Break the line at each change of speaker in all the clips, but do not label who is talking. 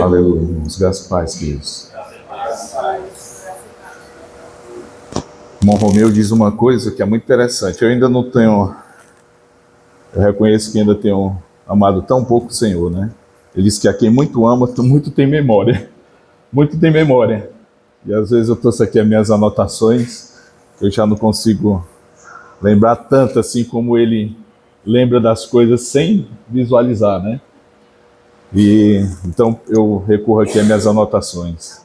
Aleluia, irmãos. Graças a paz, queridos. O irmão Romeu diz uma coisa que é muito interessante. Eu ainda não tenho... Eu reconheço que ainda tenho amado tão pouco o Senhor, né? Ele diz que a quem muito ama, muito tem memória. Muito tem memória. E às vezes eu trouxe aqui as minhas anotações, eu já não consigo lembrar tanto assim como ele lembra das coisas sem visualizar, né? E então eu recorro aqui às minhas anotações.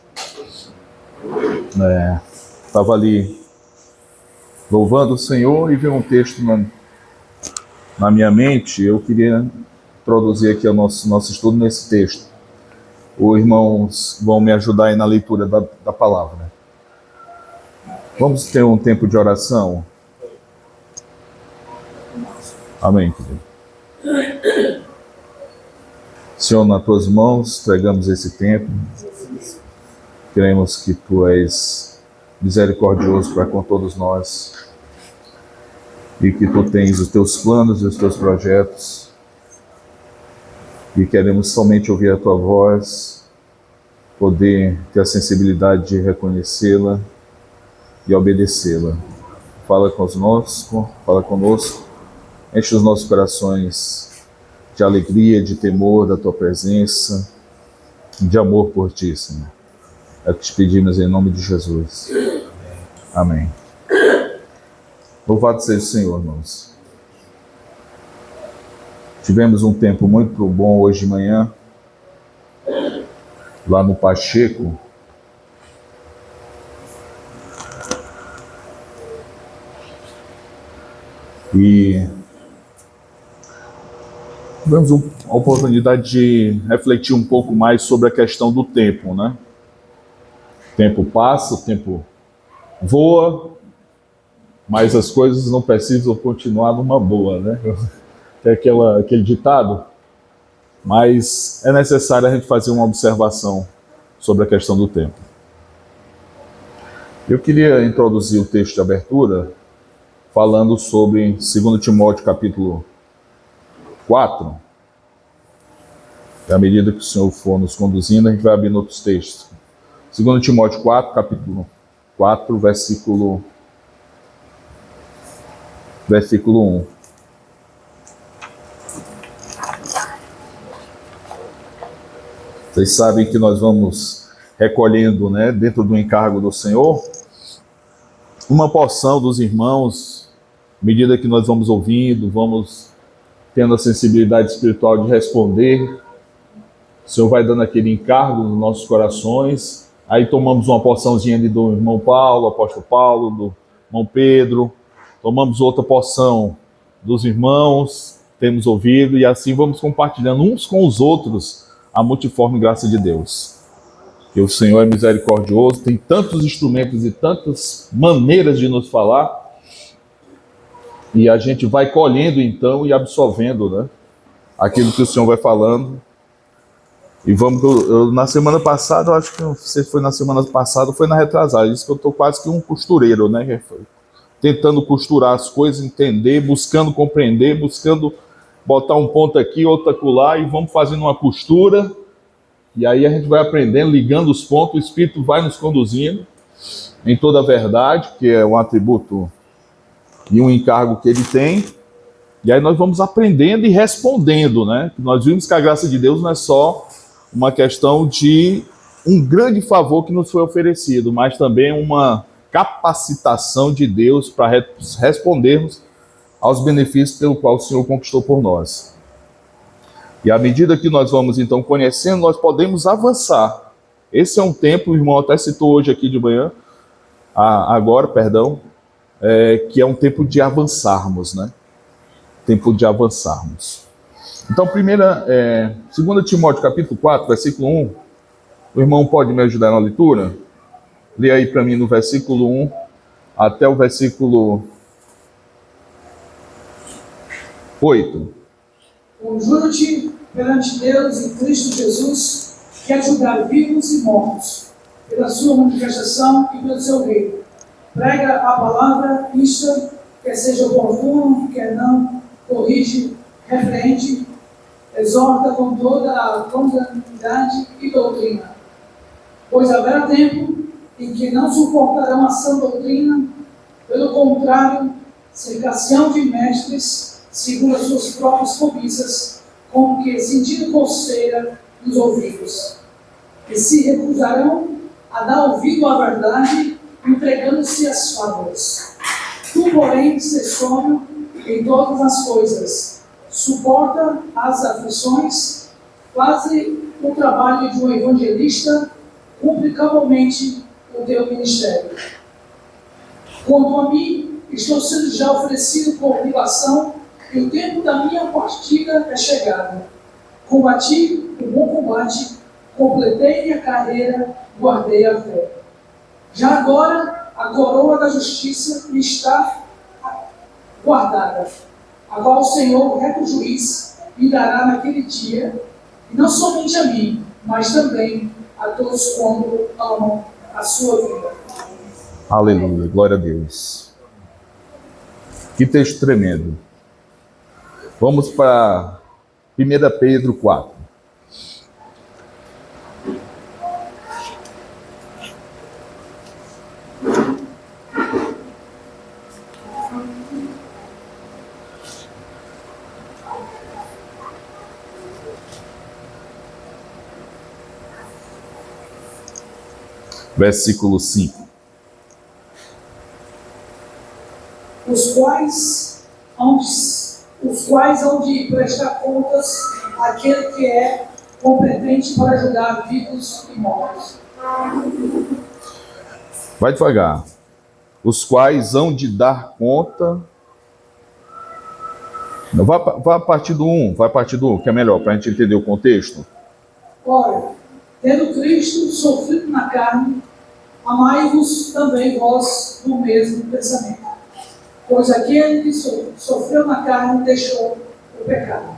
Estava ali louvando o Senhor e veio um texto na minha mente. Eu queria introduzir aqui o nosso estudo nesse texto. Os irmãos vão me ajudar aí na leitura da palavra. Vamos ter um tempo de oração? Amém, querido. Senhor, nas tuas mãos, entregamos esse tempo. Queremos que tu és misericordioso para com todos nós e que tu tens os teus planos e os teus projetos e queremos somente ouvir a tua voz, poder ter a sensibilidade de reconhecê-la e obedecê-la. Fala conosco, enche os nossos corações de alegria, de temor da tua presença, de amor por ti, Senhor. É o que te pedimos em nome de Jesus. Amém. Louvado seja o Senhor, irmãos. Tivemos um tempo muito bom hoje de manhã, lá no Pacheco. E tivemos a oportunidade de refletir um pouco mais sobre a questão do tempo, né? O tempo passa, o tempo voa, mas as coisas não precisam continuar numa boa, né? É aquele ditado. Mas é necessário a gente fazer uma observação sobre a questão do tempo. Eu queria introduzir o texto de abertura falando sobre 2 Timóteo capítulo 4. À medida que o Senhor for nos conduzindo, a gente vai abrindo outros textos. 2 Timóteo 4, capítulo 4, versículo 1. Vocês sabem que nós vamos recolhendo, né, dentro do encargo do Senhor, uma porção dos irmãos, à medida que nós vamos ouvindo, vamos tendo a sensibilidade espiritual de responder. O Senhor vai dando aquele encargo nos nossos corações. Aí tomamos uma porçãozinha ali do irmão Paulo, apóstolo Paulo, do irmão Pedro. Tomamos outra porção dos irmãos, temos ouvido, e assim vamos compartilhando uns com os outros a multiforme graça de Deus. Que o Senhor é misericordioso, tem tantos instrumentos e tantas maneiras de nos falar, e a gente vai colhendo então e absorvendo, né, aquilo que o Senhor vai falando. E na semana passada, eu acho que não sei se foi na semana passada ou foi na retrasada, eu disse que eu estou quase que um costureiro, né, tentando costurar as coisas, entender, buscando compreender, buscando botar um ponto aqui, outro acolá, e vamos fazendo uma costura. E aí a gente vai aprendendo, ligando os pontos, o Espírito vai nos conduzindo em toda a verdade, que é um atributo e um encargo que ele tem. E aí nós vamos aprendendo e respondendo, né? Nós vimos que a graça de Deus não é só uma questão de um grande favor que nos foi oferecido, mas também uma capacitação de Deus para respondermos aos benefícios pelo qual o Senhor conquistou por nós. E à medida que nós vamos então conhecendo, nós podemos avançar. Esse é um tempo, o irmão até citou hoje aqui de manhã, que é um tempo de avançarmos, né? Tempo de avançarmos. Então, 2 Timóteo capítulo 4, versículo 1, o irmão pode me ajudar na leitura? Lê aí para mim no versículo 1 até o versículo 8.
Conjuro-te perante Deus e Cristo Jesus, que é julgar vivos e mortos, pela sua manifestação e pelo seu reino. Prega a palavra, insta, quer seja oportuno, quer não, corrige, repreende, exorta com toda a longanimidade e doutrina. Pois haverá tempo em que não suportarão a sã doutrina, pelo contrário, cercar-se-ão de mestres, segundo as suas próprias cobiças, como que sentindo coceira nos ouvidos, e se recusarão a dar ouvido à verdade, entregando-se às fábulas. Tu, porém, se sóbrio em todas as coisas, suporta as aflições, faze o trabalho de um evangelista, cumpre cabalmente o teu ministério. Quanto a mim, estou sendo já oferecido por obrigação, e o tempo da minha partida é chegado. Combati o bom combate, completei minha carreira, guardei a fé. Já agora, a coroa da justiça me está guardada, a qual o Senhor, reto juiz, me dará naquele dia, e não somente a mim, mas também a todos quanto amam a sua vida.
Aleluia, glória a Deus. Que texto tremendo. Vamos para 1 Pedro 4. Versículo 5.
Os quais hão de prestar contas àquele que é competente para julgar vivos e mortos.
Vai devagar. Os quais hão de dar conta. Não, vai a partir do 1, que é melhor, para a gente entender o contexto.
Ora, tendo Cristo sofrido na carne, amai-vos também vós no mesmo pensamento. Pois aquele que sofreu na carne deixou o pecado,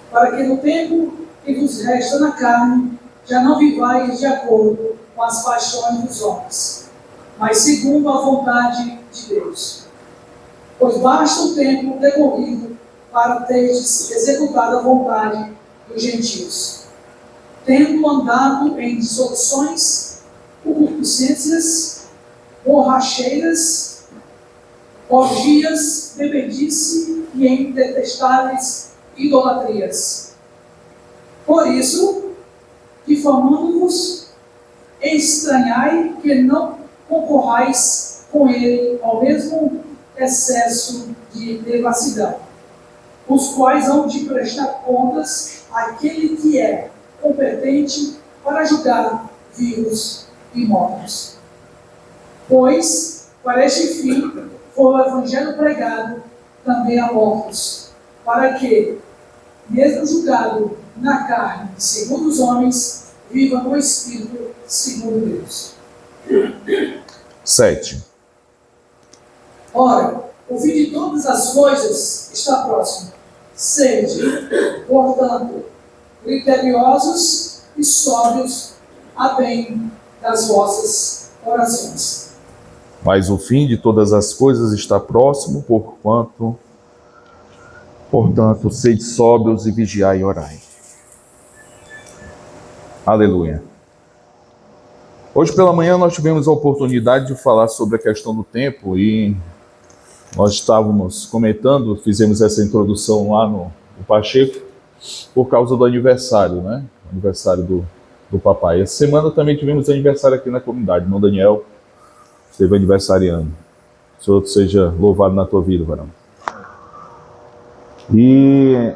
para que no tempo que vos resta na carne, já não vivais de acordo com as paixões dos homens, mas segundo a vontade de Deus. Pois basta o tempo decorrido para teres executado a vontade dos gentios, tendo andado em dissoluções, concupiscências, borracheiras, orgias, bebedice e em detestáveis idolatrias. Por isso, difamando-vos, estranhai que não concorrais com ele ao mesmo excesso de devassidão, os quais hão de prestar contas àquele que é competente para julgar vivos e mortos. Pois, para este fim, foi o evangelho pregado também a mortos, para que, mesmo julgado na carne, segundo os homens, viva no Espírito, segundo Deus.
7.
Ora, o fim de todas as coisas está próximo. Sede, portanto, criteriosos e sóbrios a bem das vossas orações.
Mas o fim de todas as coisas está próximo, portanto, sede sóbrios e vigiai e orai. Aleluia. Hoje pela manhã nós tivemos a oportunidade de falar sobre a questão do tempo e nós estávamos comentando, fizemos essa introdução lá no Pacheco, por causa do aniversário, né? Aniversário do papai. Essa semana também tivemos aniversário aqui na comunidade. Irmão Daniel esteve aniversariando. Que o Senhor seja louvado na tua vida, varão. E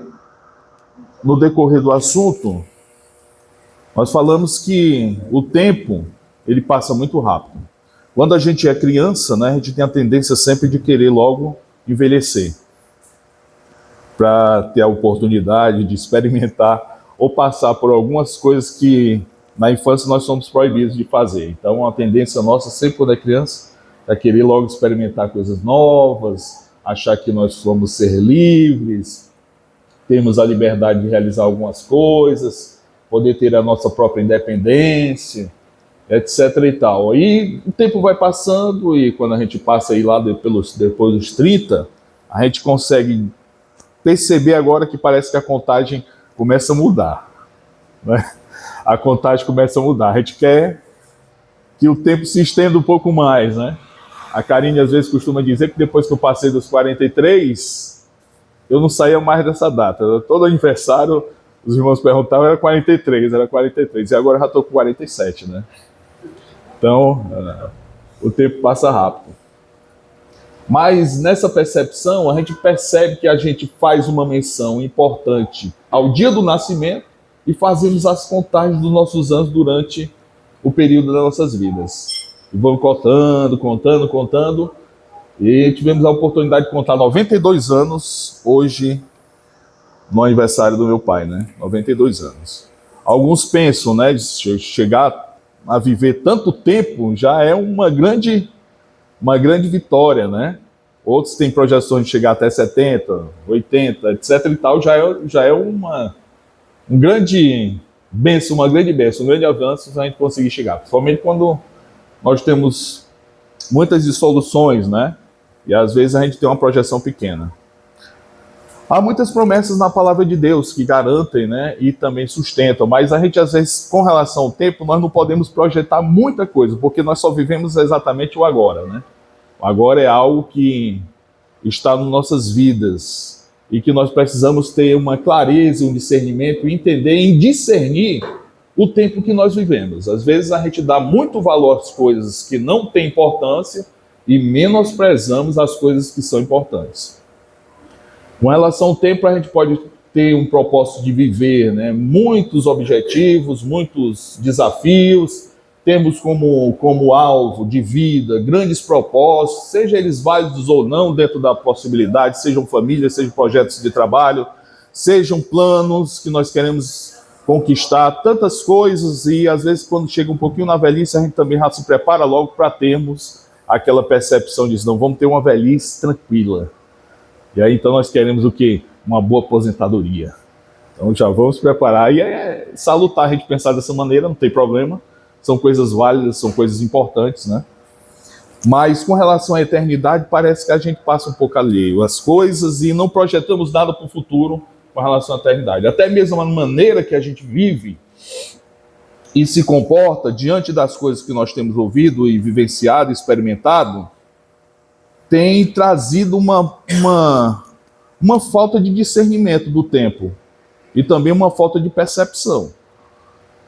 no decorrer do assunto, nós falamos que o tempo, ele passa muito rápido. Quando a gente é criança, né, a gente tem a tendência sempre de querer logo envelhecer, para ter a oportunidade de experimentar ou passar por algumas coisas que na infância nós somos proibidos de fazer. Então a tendência nossa, sempre quando é criança, é querer logo experimentar coisas novas, achar que nós somos ser livres, temos a liberdade de realizar algumas coisas, poder ter a nossa própria independência, etc e tal. Aí o tempo vai passando e quando a gente passa aí lá depois dos 30, a gente consegue perceber agora que parece que a contagem começa a mudar, né? A contagem começa a mudar. A gente quer que o tempo se estenda um pouco mais, né? A Karine às vezes costuma dizer que depois que eu passei dos 43, eu não saía mais dessa data. Todo aniversário, os irmãos perguntavam, era 43, e agora eu já estou com 47, né? Então, o tempo passa rápido. Mas nessa percepção, a gente percebe que a gente faz uma menção importante ao dia do nascimento e fazemos as contagens dos nossos anos durante o período das nossas vidas. E vamos contando. E tivemos a oportunidade de contar 92 anos hoje, no aniversário do meu pai, né? 92 anos. Alguns pensam, né, de chegar a viver tanto tempo já é uma grande vitória, né? Outros têm projeções de chegar até 70, 80, etc e tal, já é um grande benção, uma grande benção, um grande avanço se a gente conseguir chegar. Principalmente quando nós temos muitas dissoluções, né? E às vezes a gente tem uma projeção pequena. Há muitas promessas na palavra de Deus que garantem, né, e também sustentam, mas a gente às vezes, com relação ao tempo, nós não podemos projetar muita coisa, porque nós só vivemos exatamente o agora, né? O agora é algo que está nas nossas vidas e que nós precisamos ter uma clareza, um discernimento, entender e discernir o tempo que nós vivemos. Às vezes a gente dá muito valor às coisas que não têm importância e menosprezamos as coisas que são importantes. Com relação ao tempo, a gente pode ter um propósito de viver, né? Muitos objetivos, muitos desafios, temos como alvo de vida grandes propósitos, seja eles válidos ou não dentro da possibilidade, sejam famílias, sejam projetos de trabalho, sejam planos que nós queremos conquistar, tantas coisas, e às vezes quando chega um pouquinho na velhice, a gente também já se prepara logo para termos aquela percepção de não, vamos ter uma velhice tranquila. E aí então nós queremos o quê? Uma boa aposentadoria. Então já vamos preparar, e é salutar a gente pensar dessa maneira, não tem problema, são coisas válidas, são coisas importantes, né? Mas com relação à eternidade, parece que a gente passa um pouco alheio às coisas e não projetamos nada para o futuro com relação à eternidade. Até mesmo a maneira que a gente vive e se comporta diante das coisas que nós temos ouvido e vivenciado, experimentado, tem trazido uma falta de discernimento do tempo e também uma falta de percepção,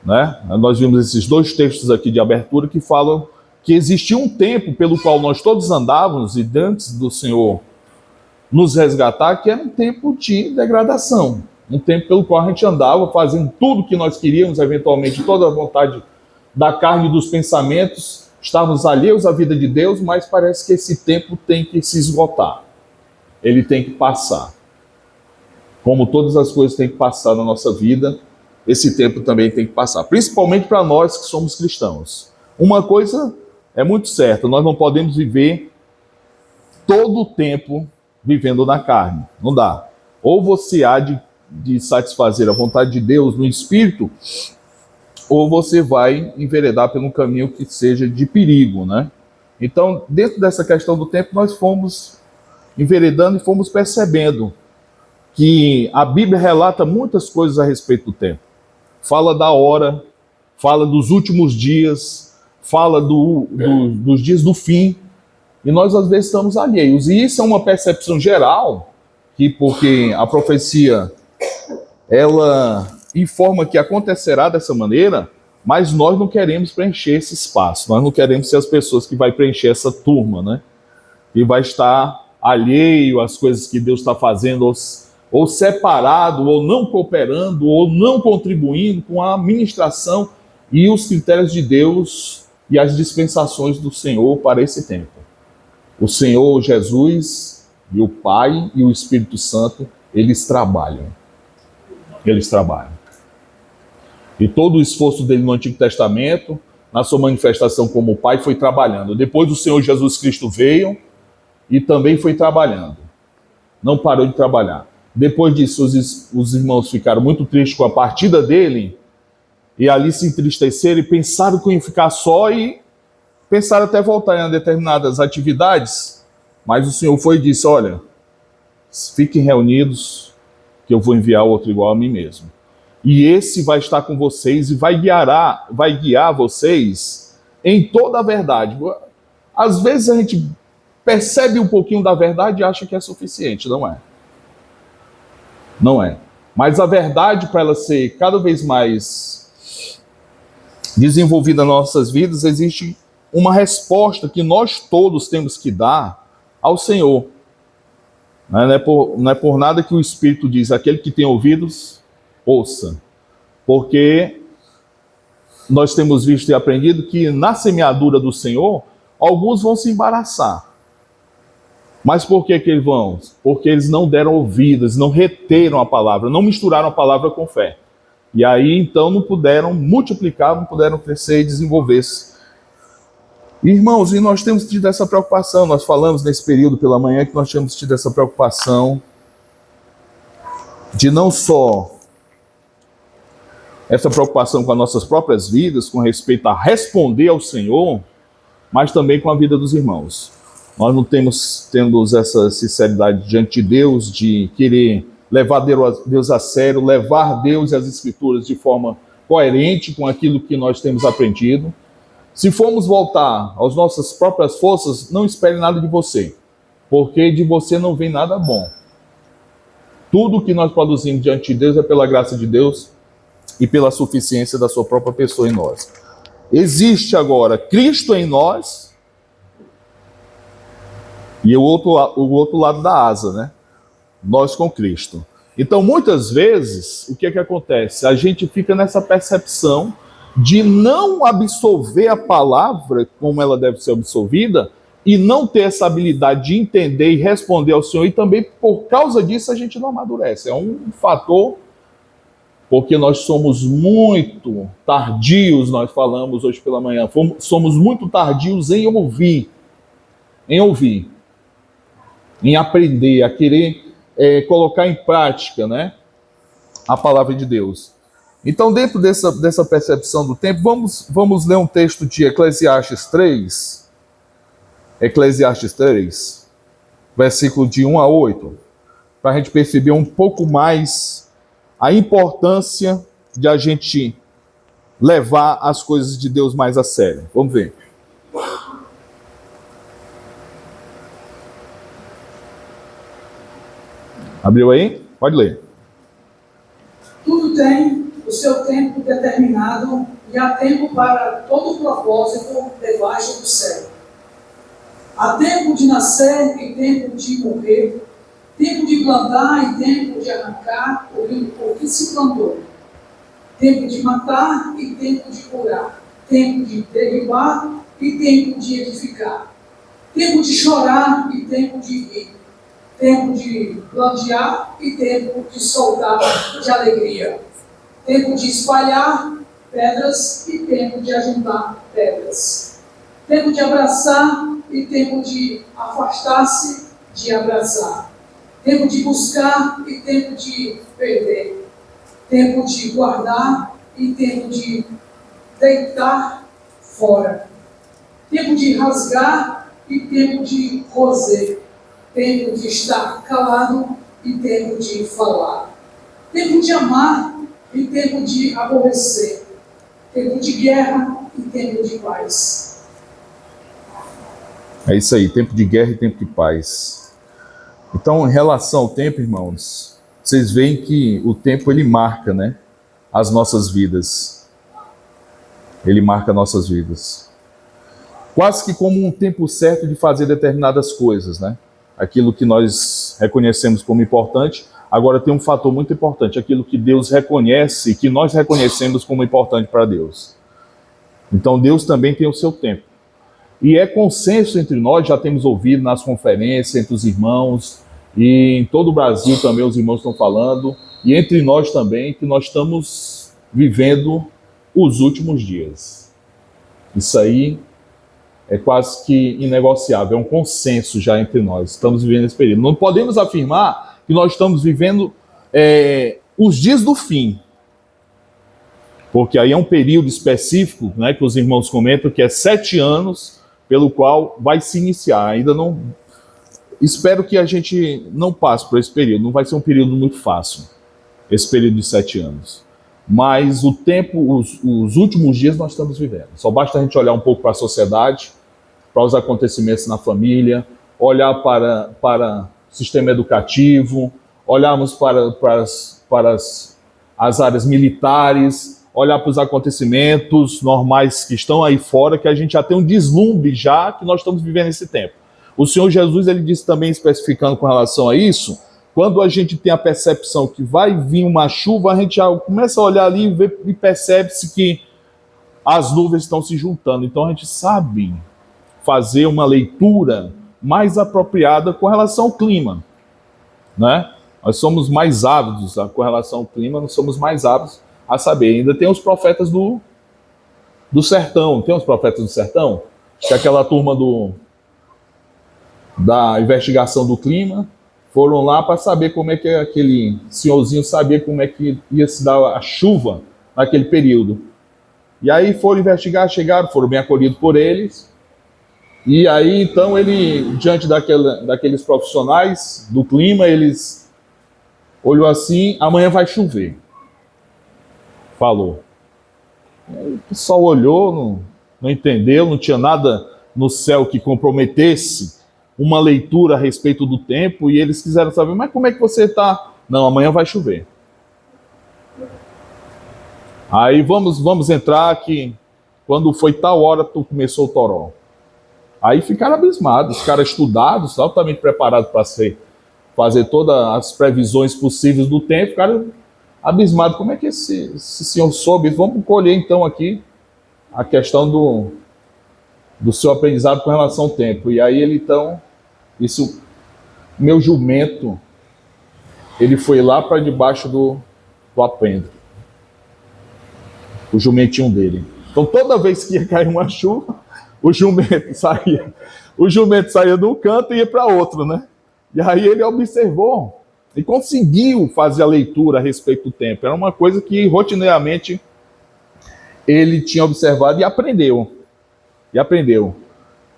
né? Nós vimos esses dois textos aqui de abertura que falam que existia um tempo pelo qual nós todos andávamos e antes do Senhor nos resgatar, que era um tempo de degradação, um tempo pelo qual a gente andava fazendo tudo que nós queríamos, eventualmente toda a vontade da carne e dos pensamentos, estávamos alheios à vida de Deus, mas parece que esse tempo tem que se esgotar, ele tem que passar. Como todas as coisas têm que passar na nossa vida, esse tempo também tem que passar, principalmente para nós que somos cristãos. Uma coisa é muito certa, nós não podemos viver todo o tempo vivendo na carne, não dá. Ou você há de satisfazer a vontade de Deus no Espírito, ou você vai enveredar por um caminho que seja de perigo, né? Então, dentro dessa questão do tempo, nós fomos enveredando e fomos percebendo que a Bíblia relata muitas coisas a respeito do tempo. Fala da hora, fala dos últimos dias, fala dos dias do fim, e nós às vezes estamos alheios. E isso é uma percepção geral, porque a profecia, ela informa que acontecerá dessa maneira, mas nós não queremos preencher esse espaço, nós não queremos ser as pessoas que vai preencher essa turma, né? E vai estar alheio às coisas que Deus está fazendo, ou separado, ou não cooperando, ou não contribuindo com a administração e os critérios de Deus e as dispensações do Senhor para esse tempo. O Senhor Jesus e o Pai e o Espírito Santo, eles trabalham. Eles trabalham. E todo o esforço dele no Antigo Testamento, na sua manifestação como Pai, foi trabalhando. Depois o Senhor Jesus Cristo veio e também foi trabalhando. Não parou de trabalhar. Depois disso, os irmãos ficaram muito tristes com a partida dele e ali se entristeceram e pensaram que iam ficar só e pensaram até voltar em determinadas atividades, mas o Senhor foi e disse, olha, fiquem reunidos, que eu vou enviar outro igual a mim mesmo. E esse vai estar com vocês e vai guiar vocês em toda a verdade. Às vezes a gente percebe um pouquinho da verdade e acha que é suficiente. Não é. Não é. Mas a verdade, para ela ser cada vez mais desenvolvida nas nossas vidas, existe uma resposta que nós todos temos que dar ao Senhor. Não é por nada que o Espírito diz, aquele que tem ouvidos, ouça. Porque nós temos visto e aprendido que na semeadura do Senhor, alguns vão se embaraçar. Mas por que eles vão? Porque eles não deram ouvidos, não reteram a palavra, não misturaram a palavra com fé. E aí, então, não puderam multiplicar, não puderam crescer e desenvolver-se. Irmãos, e nós temos tido essa preocupação, nós falamos nesse período pela manhã que nós temos tido essa preocupação de não só essa preocupação com as nossas próprias vidas, com respeito a responder ao Senhor, mas também com a vida dos irmãos. Nós não temos essa sinceridade diante de Deus, de querer levar Deus a sério, levar Deus e as Escrituras de forma coerente com aquilo que nós temos aprendido. Se formos voltar às nossas próprias forças, não espere nada de você, porque de você não vem nada bom. Tudo que nós produzimos diante de Deus é pela graça de Deus e pela suficiência da sua própria pessoa em nós. Existe agora Cristo em nós e o outro lado da asa, né? Nós com Cristo. Então, muitas vezes, o que é que acontece? A gente fica nessa percepção de não absorver a palavra como ela deve ser absorvida e não ter essa habilidade de entender e responder ao Senhor, e também por causa disso a gente não amadurece. É um fator, porque nós somos muito tardios, nós falamos hoje pela manhã, somos muito tardios em ouvir, em aprender, a querer colocar em prática, né, a palavra de Deus. Então, dentro dessa percepção do tempo, vamos ler um texto de Eclesiastes 3, versículo de 1 a 8, para a gente perceber um pouco mais a importância de a gente levar as coisas de Deus mais a sério. Vamos ver. Abriu aí? Pode ler.
Tudo tem o seu tempo determinado e há tempo para todo propósito debaixo do céu. Há tempo de nascer e tempo de morrer, tempo de plantar e tempo de arrancar o que se plantou, tempo de matar e tempo de curar, tempo de derribar e tempo de edificar, tempo de chorar e tempo de rir, tempo de plantear e tempo de soltar de alegria, tempo de espalhar pedras e tempo de ajuntar pedras, tempo de abraçar e tempo de afastar-se de abraçar, tempo de buscar e tempo de perder, tempo de guardar e tempo de deitar fora, tempo de rasgar e tempo de coser, tempo de estar calado e tempo de falar, tempo de amar e tempo de aborrecer, tempo de guerra e tempo de paz.
É isso aí, tempo de guerra e tempo de paz. Então, em relação ao tempo, irmãos, vocês veem que o tempo ele marca, né, as nossas vidas. Ele marca nossas vidas. Quase que como um tempo certo de fazer determinadas coisas, né? Aquilo que nós reconhecemos como importante, agora tem um fator muito importante, aquilo que Deus reconhece e que nós reconhecemos como importante para Deus. Então Deus também tem o seu tempo. E é consenso entre nós, já temos ouvido nas conferências, entre os irmãos, e em todo o Brasil também os irmãos estão falando, e entre nós também, que nós estamos vivendo os últimos dias. Isso aí é quase que inegociável, é um consenso já entre nós. Estamos vivendo esse período. Não podemos afirmar que nós estamos vivendo os dias do fim, porque aí é um período específico, né, que os irmãos comentam, que é 7 anos, pelo qual vai se iniciar. Ainda não... Espero que a gente não passe por esse período, não vai ser um período muito fácil. esse período de 7 anos. Mas o tempo, os últimos dias nós estamos vivendo. Só basta a gente olhar um pouco para a sociedade, para os acontecimentos na família, olhar para o sistema educativo, olharmos para as áreas militares, olhar para os acontecimentos normais que estão aí fora, que a gente já tem um deslumbre já que nós estamos vivendo esse tempo. O Senhor Jesus, ele disse também, especificando com relação a isso, quando a gente tem a percepção que vai vir uma chuva, a gente já começa a olhar ali e percebe-se que as nuvens estão se juntando. Então a gente sabe fazer uma leitura mais apropriada com relação ao clima, né? Nós somos mais ávidos com relação ao clima, nós somos mais ávidos a saber. Ainda tem os profetas do sertão, tem os profetas do sertão, que é aquela turma da investigação do clima, foram lá para saber como é que aquele senhorzinho sabia como é que ia se dar a chuva naquele período. E aí foram investigar, chegaram, foram bem acolhidos por eles. E aí, então, ele, diante daqueles profissionais do clima, eles olhou assim, amanhã vai chover. Falou. O pessoal olhou, não entendeu, não tinha nada no céu que comprometesse uma leitura a respeito do tempo, e eles quiseram saber, mas como é que você está? Não, amanhã vai chover. Aí vamos entrar aqui, quando foi tal hora, começou o toró. Aí ficaram abismados, os caras estudados, altamente preparados para fazer todas as previsões possíveis do tempo, ficaram abismados. Como é que esse senhor soube? Vamos colher então aqui a questão do seu aprendizado com relação ao tempo. E aí ele então, meu jumento, ele foi lá para debaixo do apendo, o jumentinho dele. Então toda vez que ia cair uma chuva, o jumento saía de um canto e ia para outro, né? E aí ele observou e conseguiu fazer a leitura a respeito do tempo. Era uma coisa que rotineiramente ele tinha observado e aprendeu.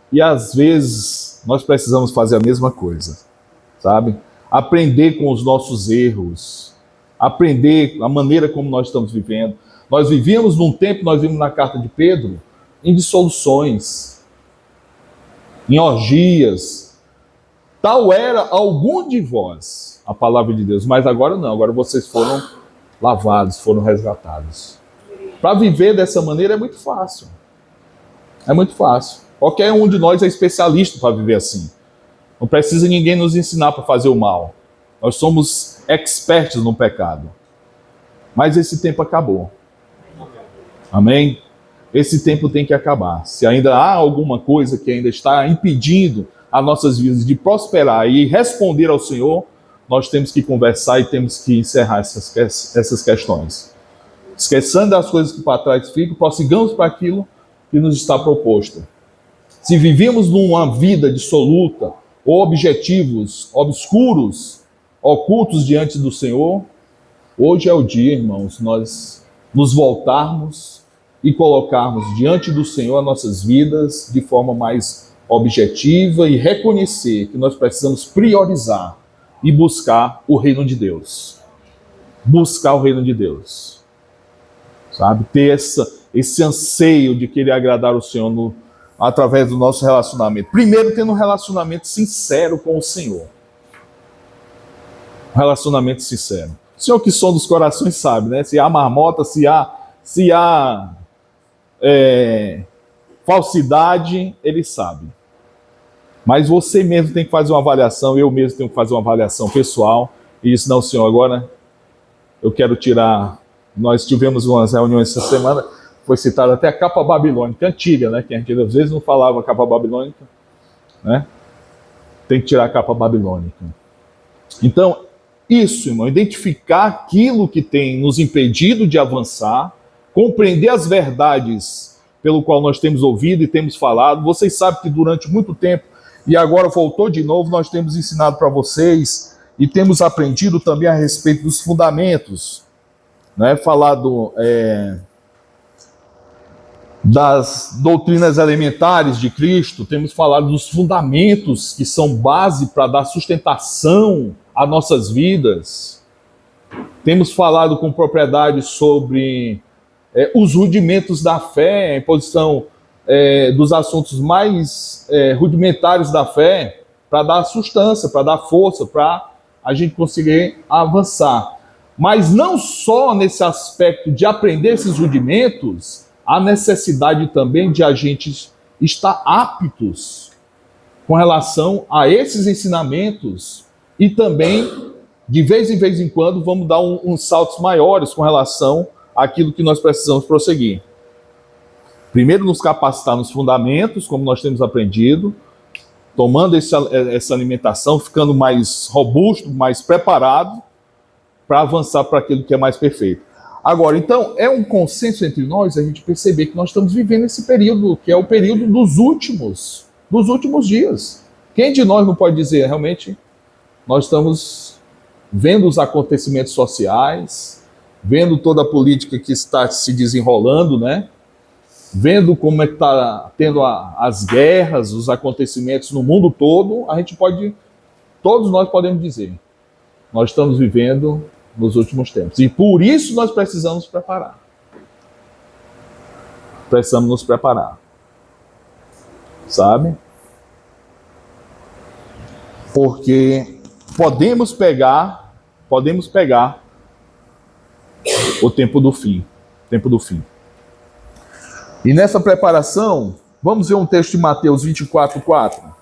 E às vezes nós precisamos fazer a mesma coisa, sabe? Aprender com os nossos erros, aprender a maneira como nós estamos vivendo. Nós vivíamos num tempo, nós vimos na carta de Pedro, em dissoluções, em orgias. Tal era algum de vós, a palavra de Deus, mas agora não, agora vocês foram lavados, foram resgatados. Para viver dessa maneira é muito fácil. É muito fácil. Qualquer um de nós é especialista para viver assim. Não precisa ninguém nos ensinar para fazer o mal. Nós somos expertos no pecado. Mas esse tempo acabou. Amém? Esse tempo tem que acabar. Se ainda há alguma coisa que ainda está impedindo as nossas vidas de prosperar e responder ao Senhor, nós temos que conversar e temos que encerrar essas questões. Esquecendo das coisas que para trás ficam, prossigamos para aquilo que nos está proposto. Se vivíamos numa vida dissoluta ou objetivos obscuros, ocultos diante do Senhor, hoje é o dia, irmãos, nós nos voltarmos e colocarmos diante do Senhor as nossas vidas de forma mais objetiva e reconhecer que nós precisamos priorizar e buscar o reino de Deus. Buscar o reino de Deus. Sabe? Ter esse anseio de querer agradar o Senhor através do nosso relacionamento. Primeiro, tendo um relacionamento sincero com o Senhor. Um relacionamento sincero. O Senhor que sonda os corações sabe, né? Se há marmota, se há falsidade, Ele sabe. Mas você mesmo tem que fazer uma avaliação, eu mesmo tenho que fazer uma avaliação pessoal. E isso, não, Senhor, agora eu quero tirar... Nós tivemos umas reuniões essa semana, foi citada até a capa babilônica, antiga, né? Que a gente às vezes não falava a capa babilônica, né? Tem que tirar a capa babilônica. Então, isso, irmão, identificar aquilo que tem nos impedido de avançar, compreender as verdades pelo qual nós temos ouvido e temos falado. Vocês sabem que durante muito tempo, e agora voltou de novo, nós temos ensinado para vocês e temos aprendido também a respeito dos fundamentos, né? Falado das doutrinas elementares de Cristo, temos falado dos fundamentos que são base para dar sustentação às nossas vidas. Temos falado com propriedade sobre os rudimentos da fé, a imposição dos assuntos mais rudimentares da fé, para dar sustância, para dar força, para a gente conseguir avançar. Mas não só nesse aspecto de aprender esses rudimentos, há necessidade também de a gente estar aptos com relação a esses ensinamentos e também, de vez em quando, vamos dar uns saltos maiores com relação àquilo que nós precisamos prosseguir. Primeiro, nos capacitar nos fundamentos, como nós temos aprendido, tomando essa alimentação, ficando mais robusto, mais preparado para avançar para aquilo que é mais perfeito. Agora, então, é um consenso entre nós a gente perceber que nós estamos vivendo esse período, que é o período dos últimos dias. Quem de nós não pode dizer, realmente, nós estamos vendo os acontecimentos sociais, vendo toda a política que está se desenrolando, né? Vendo como é que está tendo as guerras, os acontecimentos no mundo todo, todos nós podemos dizer, nós estamos vivendo nos últimos tempos. E por isso nós precisamos nos preparar. Precisamos nos preparar. Sabe? Porque podemos pegar o tempo do fim. E nessa preparação, vamos ver um texto de Mateus 24:4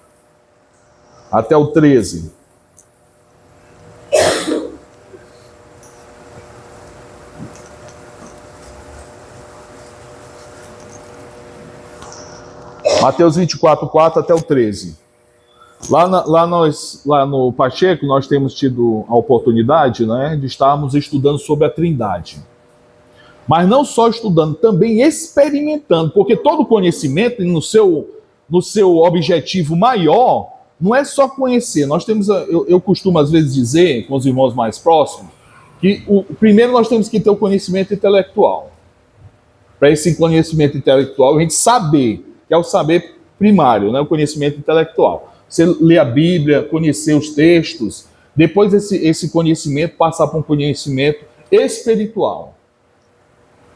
até o 13. Mateus 24:4 até o 13. Lá no Pacheco, nós temos tido a oportunidade, né, de estarmos estudando sobre a Trindade. Mas não só estudando, também experimentando, porque todo conhecimento, no seu objetivo maior, não é só conhecer. Eu costumo às vezes dizer, com os irmãos mais próximos, que primeiro nós temos que ter o conhecimento intelectual. Para esse conhecimento intelectual, a gente saber, que é o saber primário, né, o conhecimento intelectual. Você lê a Bíblia, conhecer os textos, depois esse conhecimento passar para um conhecimento espiritual.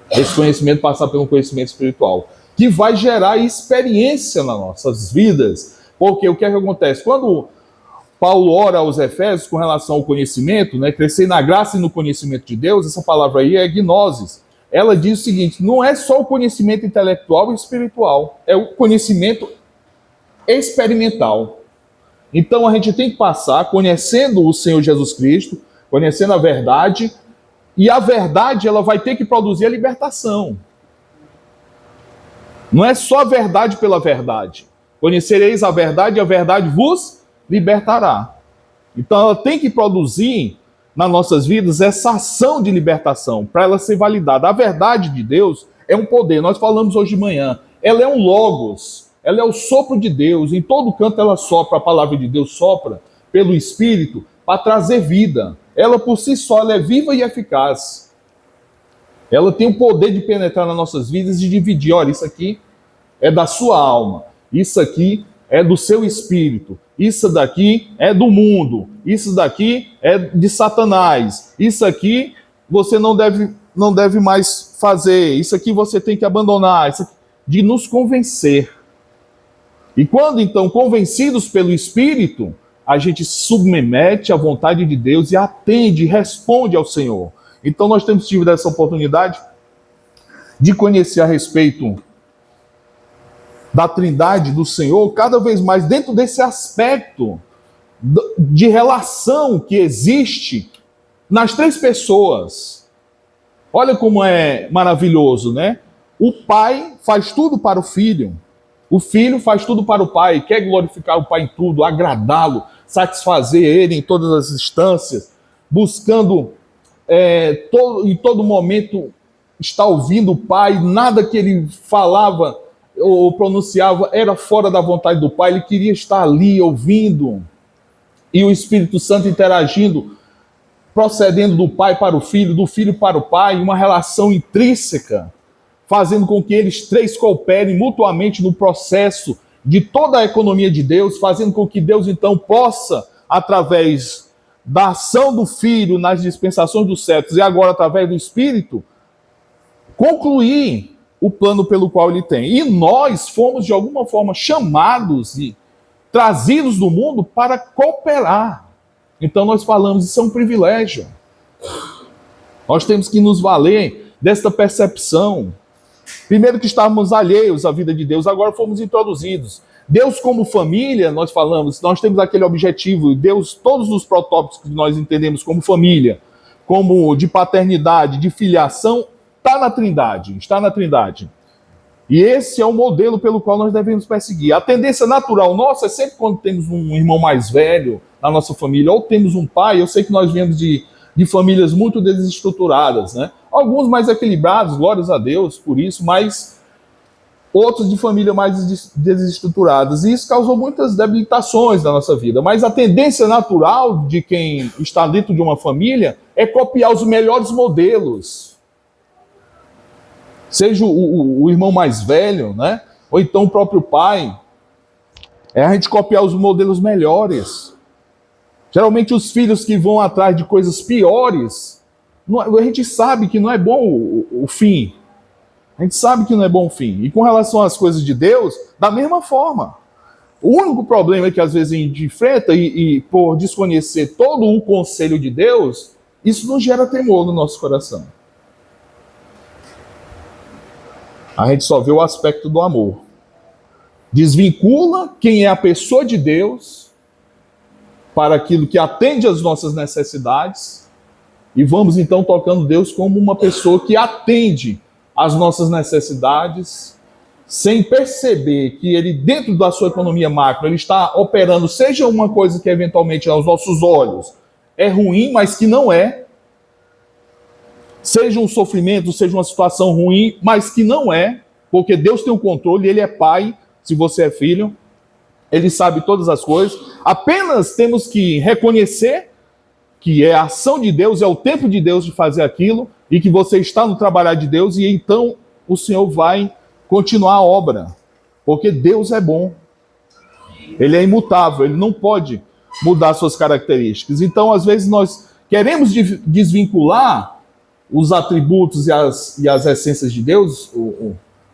Esse conhecimento passar por um conhecimento espiritual, que vai gerar experiência nas nossas vidas. Porque o que é que acontece? Quando Paulo ora aos Efésios com relação ao conhecimento, né, crescer na graça e no conhecimento de Deus, essa palavra aí é gnosis. Ela diz o seguinte, não é só o conhecimento intelectual e espiritual, é o conhecimento experimental. Então a gente tem que passar conhecendo o Senhor Jesus Cristo, conhecendo a verdade, e a verdade, ela vai ter que produzir a libertação. Não é só a verdade pela verdade. Conhecereis a verdade e a verdade vos libertará. Então ela tem que produzir nas nossas vidas essa ação de libertação, para ela ser validada. A verdade de Deus é um poder. Nós falamos hoje de manhã. Ela é um logos. Ela é o sopro de Deus. Em todo canto ela sopra, a palavra de Deus sopra pelo Espírito para trazer vida. Ela por si só ela é viva e eficaz. Ela tem o poder de penetrar nas nossas vidas e de dividir. Olha, isso aqui é da sua alma. Isso aqui é do seu espírito. Isso daqui é do mundo. Isso daqui é de Satanás. Isso aqui você não deve mais fazer. Isso aqui você tem que abandonar. Isso aqui, de nos convencer. E quando, então, convencidos pelo Espírito, a gente submete à vontade de Deus e atende, responde ao Senhor. Então nós temos tido essa oportunidade de conhecer a respeito da Trindade do Senhor, cada vez mais dentro desse aspecto de relação que existe nas três pessoas. Olha como é maravilhoso, né? O Pai faz tudo para o Filho. O Filho faz tudo para o Pai, quer glorificar o Pai em tudo, agradá-lo, satisfazer Ele em todas as instâncias, buscando em todo momento estar ouvindo o Pai, nada que Ele falava ou pronunciava era fora da vontade do Pai, Ele queria estar ali ouvindo, e o Espírito Santo interagindo, procedendo do Pai para o Filho, do Filho para o Pai, uma relação intrínseca, fazendo com que eles três cooperem mutuamente no processo de toda a economia de Deus, fazendo com que Deus, então, possa, através da ação do Filho nas dispensações dos séculos e agora através do Espírito, concluir o plano pelo qual ele tem. E nós fomos, de alguma forma, chamados e trazidos do mundo para cooperar. Então nós falamos, isso é um privilégio. Nós temos que nos valer desta percepção. Primeiro que estávamos alheios à vida de Deus, agora fomos introduzidos. Deus como família, nós falamos, nós temos aquele objetivo, Deus, todos os protótipos que nós entendemos como família, como de paternidade, de filiação, está na Trindade. E esse é o modelo pelo qual nós devemos perseguir. A tendência natural nossa é sempre quando temos um irmão mais velho na nossa família, ou temos um pai, eu sei que nós viemos de famílias muito desestruturadas, né? Alguns mais equilibrados, glórias a Deus por isso, mas outros de família mais desestruturadas. E isso causou muitas debilitações na nossa vida. Mas a tendência natural de quem está dentro de uma família é copiar os melhores modelos. Seja o irmão mais velho, né? Ou então o próprio pai. É a gente copiar os modelos melhores. Geralmente os filhos que vão atrás de coisas piores, a gente sabe que não é bom o fim. A gente sabe que não é bom o fim. E com relação às coisas de Deus, da mesma forma. O único problema é que às vezes a gente enfrenta e por desconhecer todo o conselho de Deus, isso não gera temor no nosso coração. A gente só vê o aspecto do amor. Desvincula quem é a pessoa de Deus para aquilo que atende às nossas necessidades e vamos então tocando Deus como uma pessoa que atende às nossas necessidades sem perceber que ele, dentro da sua economia macro, ele está operando, seja uma coisa que eventualmente aos nossos olhos é ruim, mas que não é, seja um sofrimento, seja uma situação ruim, mas que não é, porque Deus tem o controle, Ele é pai, se você é filho, Ele sabe todas as coisas, apenas temos que reconhecer que é a ação de Deus, é o tempo de Deus de fazer aquilo, e que você está no trabalhar de Deus, e então o Senhor vai continuar a obra, porque Deus é bom, Ele é imutável, Ele não pode mudar suas características. Então, às vezes, nós queremos desvincular os atributos e as essências de Deus,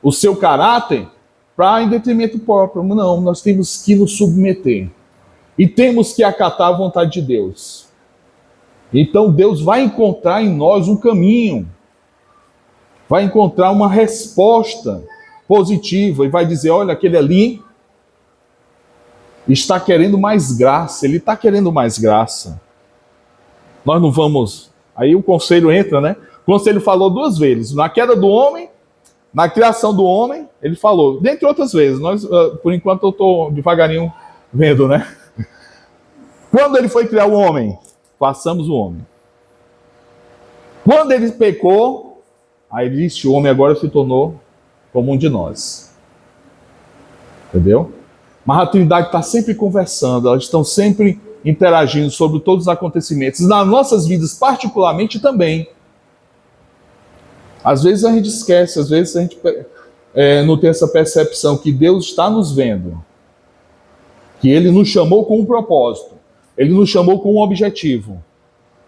o seu caráter, para em detrimento próprio. Não, nós temos que nos submeter. E temos que acatar a vontade de Deus. Então Deus vai encontrar em nós um caminho. Vai encontrar uma resposta positiva e vai dizer, olha, aquele ali está querendo mais graça. Ele está querendo mais graça. Nós não vamos... Aí o conselho entra, né? O conselho falou duas vezes. Na queda do homem, na criação do homem, ele falou. Dentre outras vezes. Nós, por enquanto, eu estou devagarinho vendo, né? Quando ele foi criar o homem, façamos o homem. Quando ele pecou, aí ele disse, o homem agora se tornou como um de nós. Entendeu? Mas a Trindade está sempre conversando, elas estão sempre interagindo sobre todos os acontecimentos, nas nossas vidas particularmente também. Às vezes a gente esquece, às vezes a gente não tem essa percepção que Deus está nos vendo, que Ele nos chamou com um propósito, Ele nos chamou com um objetivo.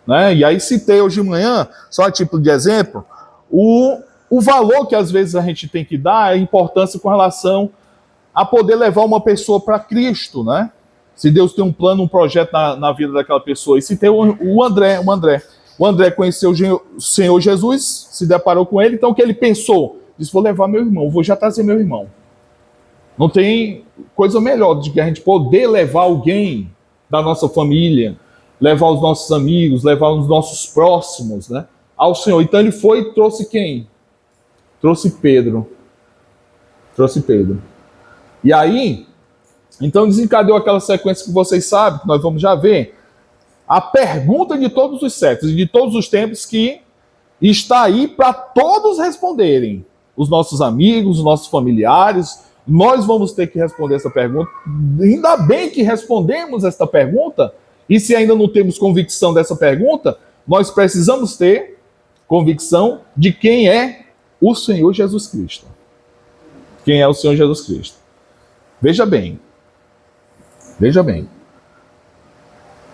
Né? E aí citei hoje de manhã, só a título de exemplo, o valor que às vezes a gente tem que dar, a importância com relação a poder levar uma pessoa para Cristo, né? Se Deus tem um plano, um projeto na vida daquela pessoa. E citei o André. O André conheceu o Senhor Jesus, se deparou com ele, então o que ele pensou? Disse, vou levar meu irmão, vou já trazer meu irmão. Não tem coisa melhor do que a gente poder levar alguém da nossa família, levar os nossos amigos, levar os nossos próximos, né, ao Senhor. Então ele foi e trouxe quem? Trouxe Pedro. Trouxe Pedro. E aí, então desencadeou aquela sequência que vocês sabem, que nós vamos já ver. A pergunta de todos os séculos e de todos os tempos que está aí para todos responderem. Os nossos amigos, os nossos familiares, nós vamos ter que responder essa pergunta. Ainda bem que respondemos esta pergunta, e se ainda não temos convicção dessa pergunta, nós precisamos ter convicção de quem é o Senhor Jesus Cristo. Quem é o Senhor Jesus Cristo? Veja bem. Veja bem.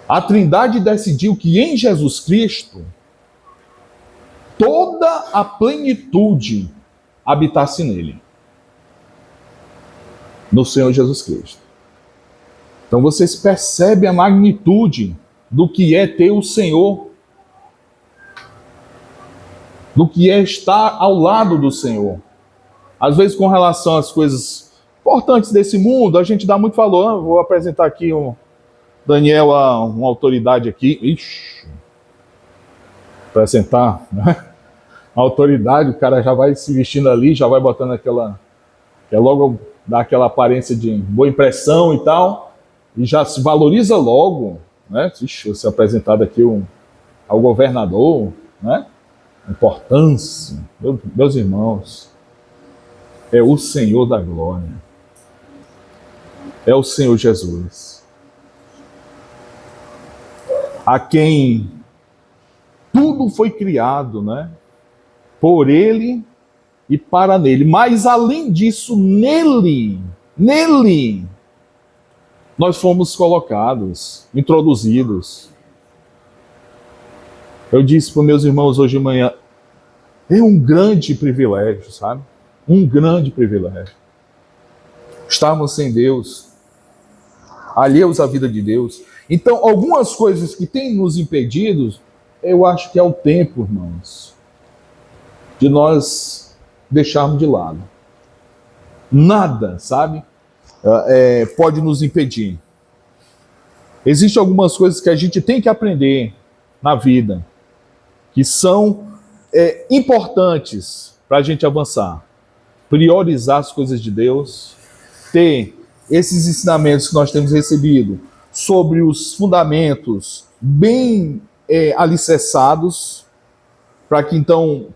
A Trindade decidiu que em Jesus Cristo toda a plenitude habitasse nele, no Senhor Jesus Cristo. Então vocês percebem a magnitude do que é ter o Senhor, do que é estar ao lado do Senhor. Às vezes, com relação às coisas importantes desse mundo, a gente dá muito valor. Vou apresentar aqui o Daniel, uma autoridade aqui. Ixi, apresentar, né? A autoridade, o cara já vai se vestindo ali, já vai botando aquela, que é logo dá aquela aparência de boa impressão e tal, e já se valoriza logo, né? Ixi, vou ser apresentado aqui ao governador, né? A importância, meus irmãos, é o Senhor da glória, é o Senhor Jesus, a quem tudo foi criado, né? Por Ele e para nele. Mas além disso, nele, nós fomos colocados, introduzidos. Eu disse para meus irmãos hoje de manhã, é um grande privilégio, sabe? Um grande privilégio. Estarmos sem Deus, alheios à vida de Deus. Então, algumas coisas que têm nos impedido, eu acho que é o tempo, irmãos, de nós deixarmos de lado. Nada, sabe? Pode nos impedir. Existem algumas coisas que a gente tem que aprender na vida, que são importantes para a gente avançar. Priorizar as coisas de Deus, ter esses ensinamentos que nós temos recebido sobre os fundamentos bem alicerçados, para que então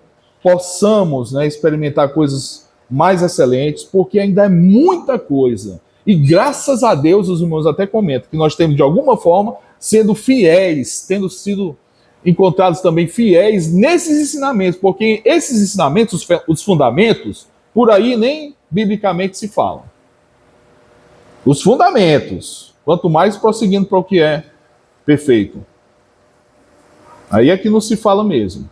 possamos, né, experimentar coisas mais excelentes, porque ainda é muita coisa. E graças a Deus, os irmãos até comentam que nós temos, de alguma forma, sendo fiéis, tendo sido encontrados também fiéis nesses ensinamentos, porque esses ensinamentos, os fundamentos, por aí nem biblicamente se falam. Os fundamentos, quanto mais prosseguindo para o que é perfeito. Aí é que não se fala mesmo.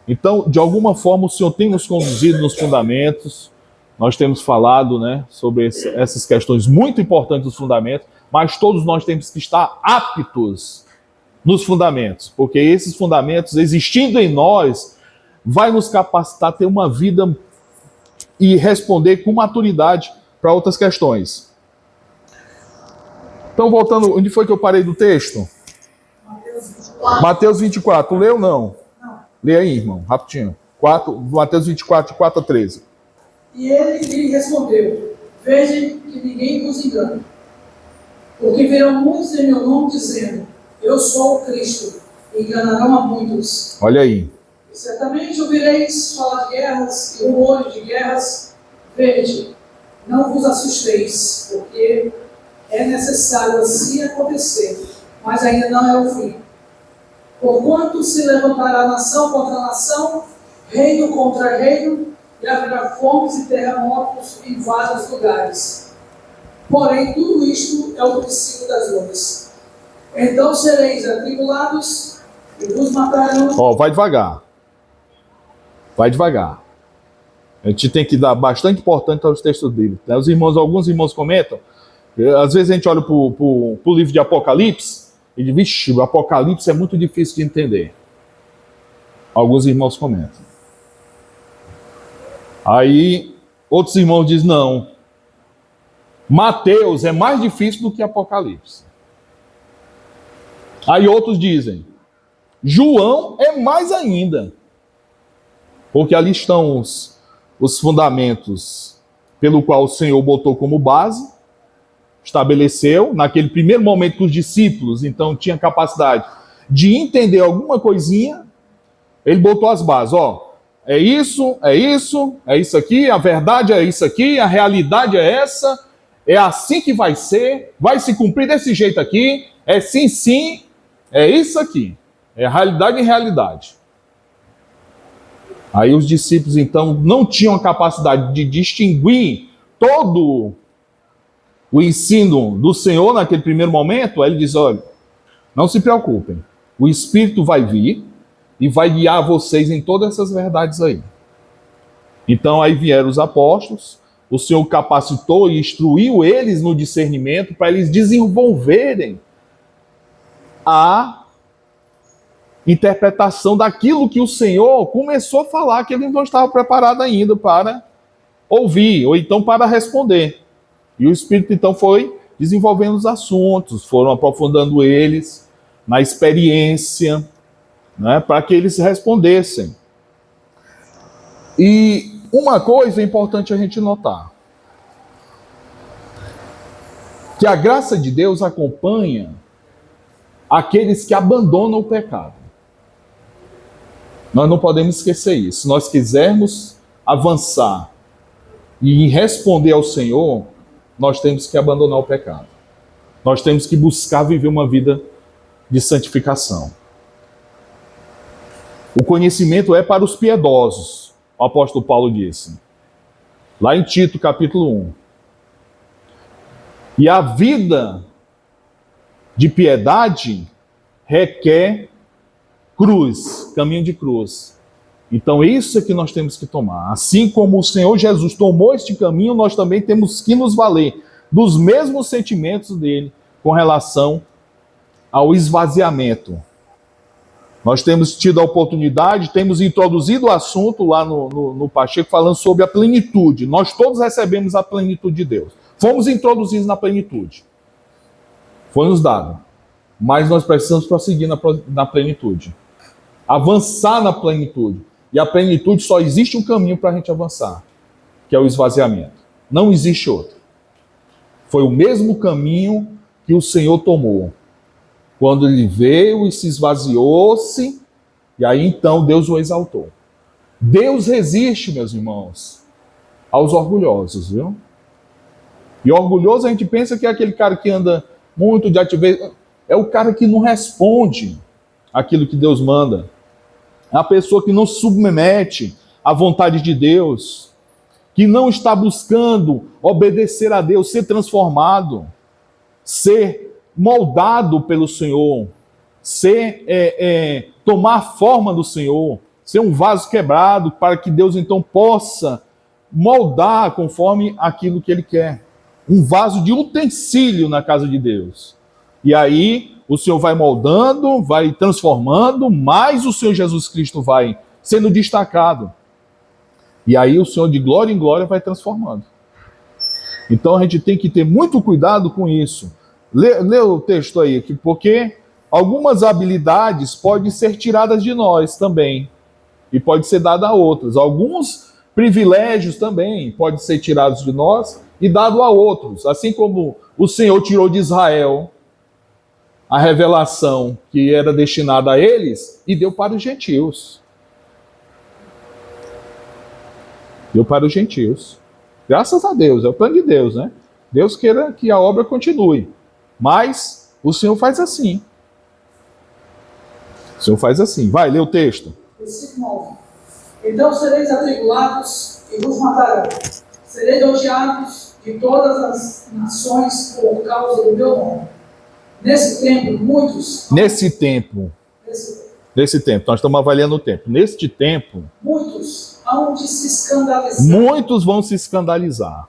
Então, de alguma forma, o Senhor tem nos conduzido nos fundamentos. Nós temos falado, né, sobre essas questões muito importantes dos fundamentos, mas todos nós temos que estar aptos nos fundamentos, porque esses fundamentos, existindo em nós, vai nos capacitar a ter uma vida e responder com maturidade para outras questões. Então, voltando, onde foi que eu parei do texto? Mateus 24. Leu, não? Lê aí, irmão, rapidinho. Mateus 24, de 4 a 13.
E ele lhe respondeu: vejam que ninguém vos engane, porque virão muitos em meu nome dizendo: eu sou o Cristo, e enganarão a muitos.
Olha aí.
E certamente ouvireis falar de guerras e rumores de guerras. Vede, não vos assusteis, porque é necessário assim acontecer, mas ainda não é o fim. Porquanto se levantará nação contra nação, reino contra reino, e haverá fomes e terremotos em vários lugares. Porém, tudo isto é o princípio das dores. Então sereis atribulados e vos matarão.
Vai devagar. Vai devagar. A gente tem que dar bastante importância aos textos bíblicos. Né? Alguns irmãos comentam, às vezes a gente olha para o livro de Apocalipse e diz, vixe, o Apocalipse é muito difícil de entender. Alguns irmãos comentam. Aí, outros irmãos dizem, não, Mateus é mais difícil do que Apocalipse. Aí outros dizem, João é mais ainda, porque ali estão os fundamentos pelo qual o Senhor botou como base, estabeleceu, naquele primeiro momento que os discípulos, então, tinham capacidade de entender alguma coisinha, ele botou as bases, é isso aqui, a verdade é isso aqui, a realidade é essa, é assim que vai ser, vai se cumprir desse jeito aqui, é sim, é isso aqui, é realidade em realidade. Aí os discípulos, então, não tinham a capacidade de distinguir todo o ensino do Senhor naquele primeiro momento. Aí ele diz, olha, Não se preocupem. O Espírito vai vir e vai guiar vocês em todas essas verdades aí. Então aí vieram os apóstolos, o Senhor capacitou e instruiu eles no discernimento para eles desenvolverem a interpretação daquilo que o Senhor começou a falar, que eles não estavam preparados ainda para ouvir, ou então para responder. E o Espírito então foi desenvolvendo os assuntos, foram aprofundando eles na experiência, né, para que eles respondessem. E uma coisa é importante a gente notar, que a graça de Deus acompanha aqueles que abandonam o pecado. Nós não podemos esquecer isso. Se nós quisermos avançar e responder ao Senhor, nós temos que abandonar o pecado. Nós temos que buscar viver uma vida de santificação. O conhecimento é para os piedosos, o apóstolo Paulo disse, lá em Tito, capítulo 1. E a vida de piedade requer cruz, caminho de cruz. Então isso é que nós temos que tomar. Assim como o Senhor Jesus tomou este caminho, nós também temos que nos valer dos mesmos sentimentos dele com relação ao esvaziamento. Nós temos tido a oportunidade, temos introduzido o assunto lá no Pacheco, falando sobre a plenitude. Nós todos recebemos a plenitude de Deus. Fomos introduzidos na plenitude. Foi nos dado. Mas nós precisamos prosseguir na plenitude. Avançar na plenitude. E a plenitude só existe um caminho para a gente avançar, que é o esvaziamento. Não existe outro. Foi o mesmo caminho que o Senhor tomou. Quando ele veio e se esvaziou-se, e aí então Deus o exaltou. Deus resiste, meus irmãos, aos orgulhosos, viu? E orgulhoso a gente pensa que é aquele cara que anda muito de atividade. É o cara que não responde aquilo que Deus manda. É a pessoa que não se submete à vontade de Deus, que não está buscando obedecer a Deus, ser transformado, ser moldado pelo Senhor, tomar a forma do Senhor, ser um vaso quebrado para que Deus então possa moldar conforme aquilo que Ele quer. Um vaso de utensílio na casa de Deus. E aí o Senhor vai moldando, vai transformando, mas o Senhor Jesus Cristo vai sendo destacado. E aí o Senhor de glória em glória vai transformando. Então a gente tem que ter muito cuidado com isso. Lê o texto aí, porque algumas habilidades podem ser tiradas de nós também. E pode ser dada a outros. Alguns privilégios também podem ser tirados de nós e dado a outros. Assim como o Senhor tirou de Israel a revelação que era destinada a eles e deu para os gentios. Deu para os gentios. Graças a Deus, é o plano de Deus, né? Deus queira que a obra continue. Mas o Senhor faz assim. O Senhor faz assim. Vai, lê o texto.
Versículo 9. Então sereis atribulados e vos matarão. Sereis odiados de todas as nações por causa do meu nome. Nesse tempo, Nesse tempo, nós estamos avaliando o tempo. Neste tempo, muitos hão de se escandalizar. Muitos vão se escandalizar.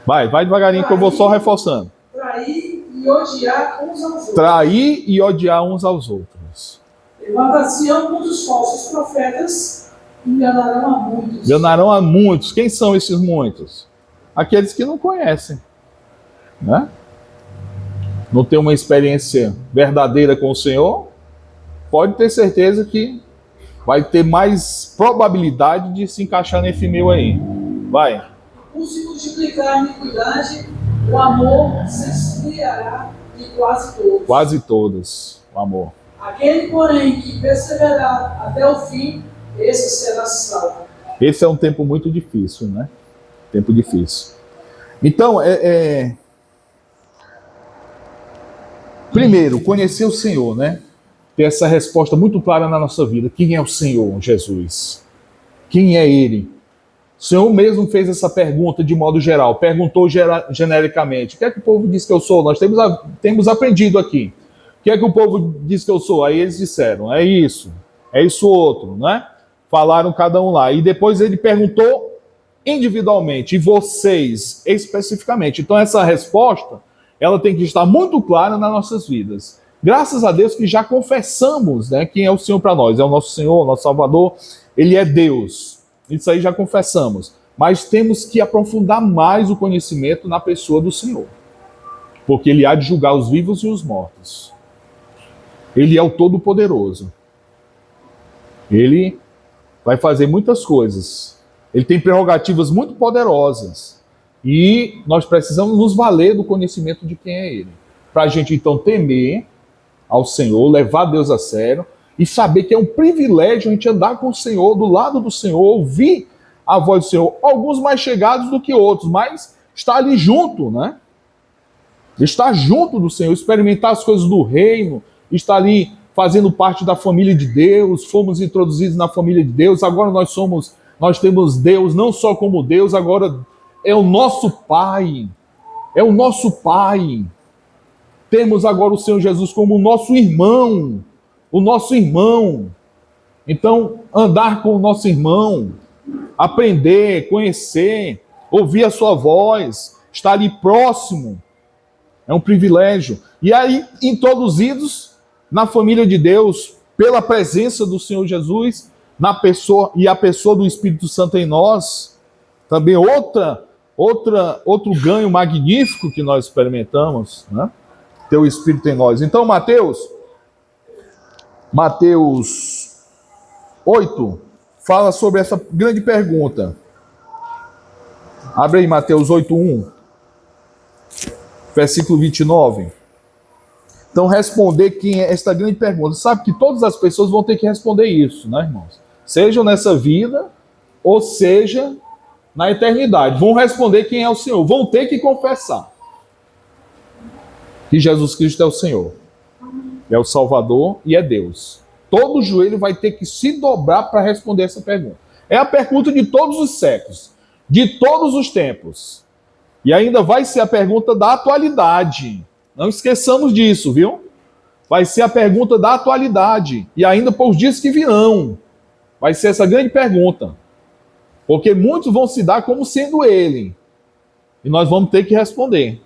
Vai devagarinho que eu vou só reforçando. Trair e odiar uns aos outros. Trair e odiar uns aos outros. Levantar-se-ão muitos falsos profetas e enganarão a muitos. Enganarão a muitos. Quem são esses muitos? Aqueles que não conhecem, né? Não tem uma experiência verdadeira com o Senhor, pode ter certeza que vai ter mais probabilidade de se encaixar nesse meio aí. Vai. Por se multiplicar a iniquidade, o amor se esfriará de quase todos. Quase todas, o amor. Aquele, porém, que perseverar até o fim, esse será salvo. Esse é um tempo muito difícil, né? Tempo difícil. Então, primeiro, conhecer o Senhor, né? Ter essa resposta muito clara na nossa vida. Quem é o Senhor, Jesus? Quem é Ele? O Senhor mesmo fez essa pergunta de modo geral, perguntou genericamente. O que é que o povo diz que eu sou? Nós temos aprendido aqui.
que é que o povo diz que eu sou? Aí eles disseram, é isso outro, né? Falaram cada um lá. E depois ele perguntou individualmente, e vocês especificamente. Então essa resposta, ela tem que estar muito clara nas nossas vidas. Graças a Deus que já confessamos, né, quem é o Senhor para nós. É o nosso Senhor, o nosso Salvador, Ele é Deus. Isso aí já confessamos. Mas temos que aprofundar mais o conhecimento na pessoa do Senhor. Porque Ele há de julgar os vivos e os mortos. Ele é o Todo-Poderoso. Ele vai fazer muitas coisas. Ele tem prerrogativas muito poderosas. E nós precisamos nos valer do conhecimento de quem é Ele. Para a gente, então, temer ao Senhor, levar Deus a sério e saber que é um privilégio a gente andar com o Senhor, do lado do Senhor, ouvir a voz do Senhor. Alguns mais chegados do que outros, mas estar ali junto, né? Estar junto do Senhor, experimentar as coisas do reino, estar ali fazendo parte da família de Deus, fomos introduzidos na família de Deus, agora nós temos Deus não só como Deus, agora é o nosso Pai, é o nosso Pai. Temos agora o Senhor Jesus como o nosso irmão. Então, andar com o nosso irmão, aprender, conhecer, ouvir a sua voz, estar ali próximo, é um privilégio. E aí, introduzidos na família de Deus, pela presença do Senhor Jesus, na pessoa e a pessoa do Espírito Santo em nós, também outro ganho magnífico que nós experimentamos, né? Ter o Espírito em nós. Então, Mateus 8 fala sobre essa grande pergunta. Abre aí Mateus 8:1, versículo 29. Então, responder quem é esta grande pergunta. Sabe que todas as pessoas vão ter que responder isso, né, irmãos? Seja nessa vida, ou seja na eternidade. Vão responder quem é o Senhor. Vão ter que confessar que Jesus Cristo é o Senhor, é o Salvador e é Deus. Todo joelho vai ter que se dobrar para responder essa pergunta. É a pergunta de todos os séculos, de todos os tempos. E ainda vai ser a pergunta da atualidade. Não esqueçamos disso, viu? Vai ser a pergunta da atualidade. E ainda por os dias que virão. Vai ser essa grande pergunta. Porque muitos vão se dar como sendo Ele. E nós vamos ter que responder.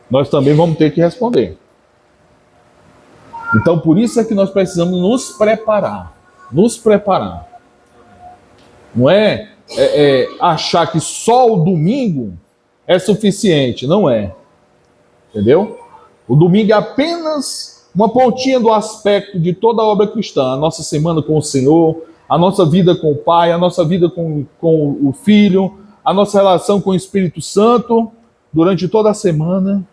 Nós também vamos ter que responder. Então, por isso é que nós precisamos nos preparar. Nos preparar. Não é achar que só o domingo é suficiente. Não é. Entendeu? O domingo é apenas uma pontinha do aspecto de toda a obra cristã. A nossa semana com o Senhor, a nossa vida com o Pai, a nossa vida com o Filho, a nossa relação com o Espírito Santo durante toda a semana.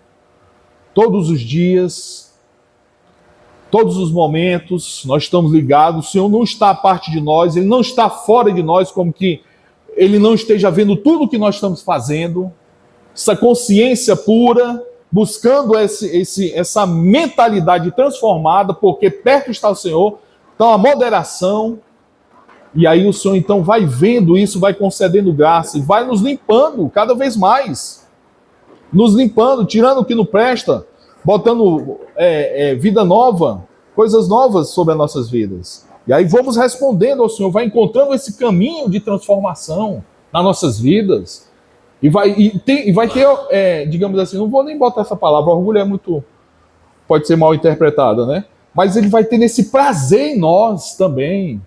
Todos os dias, todos os momentos, nós estamos ligados. O Senhor não está à parte de nós, Ele não está fora de nós, como que Ele não esteja vendo tudo o que nós estamos fazendo. Essa consciência pura, buscando essa mentalidade transformada, porque perto está o Senhor. Então, a moderação. E aí o Senhor, então, vai vendo isso, vai concedendo graça e vai nos limpando cada vez mais. Nos limpando, tirando o que não presta, botando vida nova, coisas novas sobre as nossas vidas. E aí vamos respondendo ao Senhor, vai encontrando esse caminho de transformação nas nossas vidas. E vai ter, digamos assim, não vou nem botar essa palavra, orgulho é muito, pode ser mal interpretada, né? Mas ele vai ter esse prazer em nós também.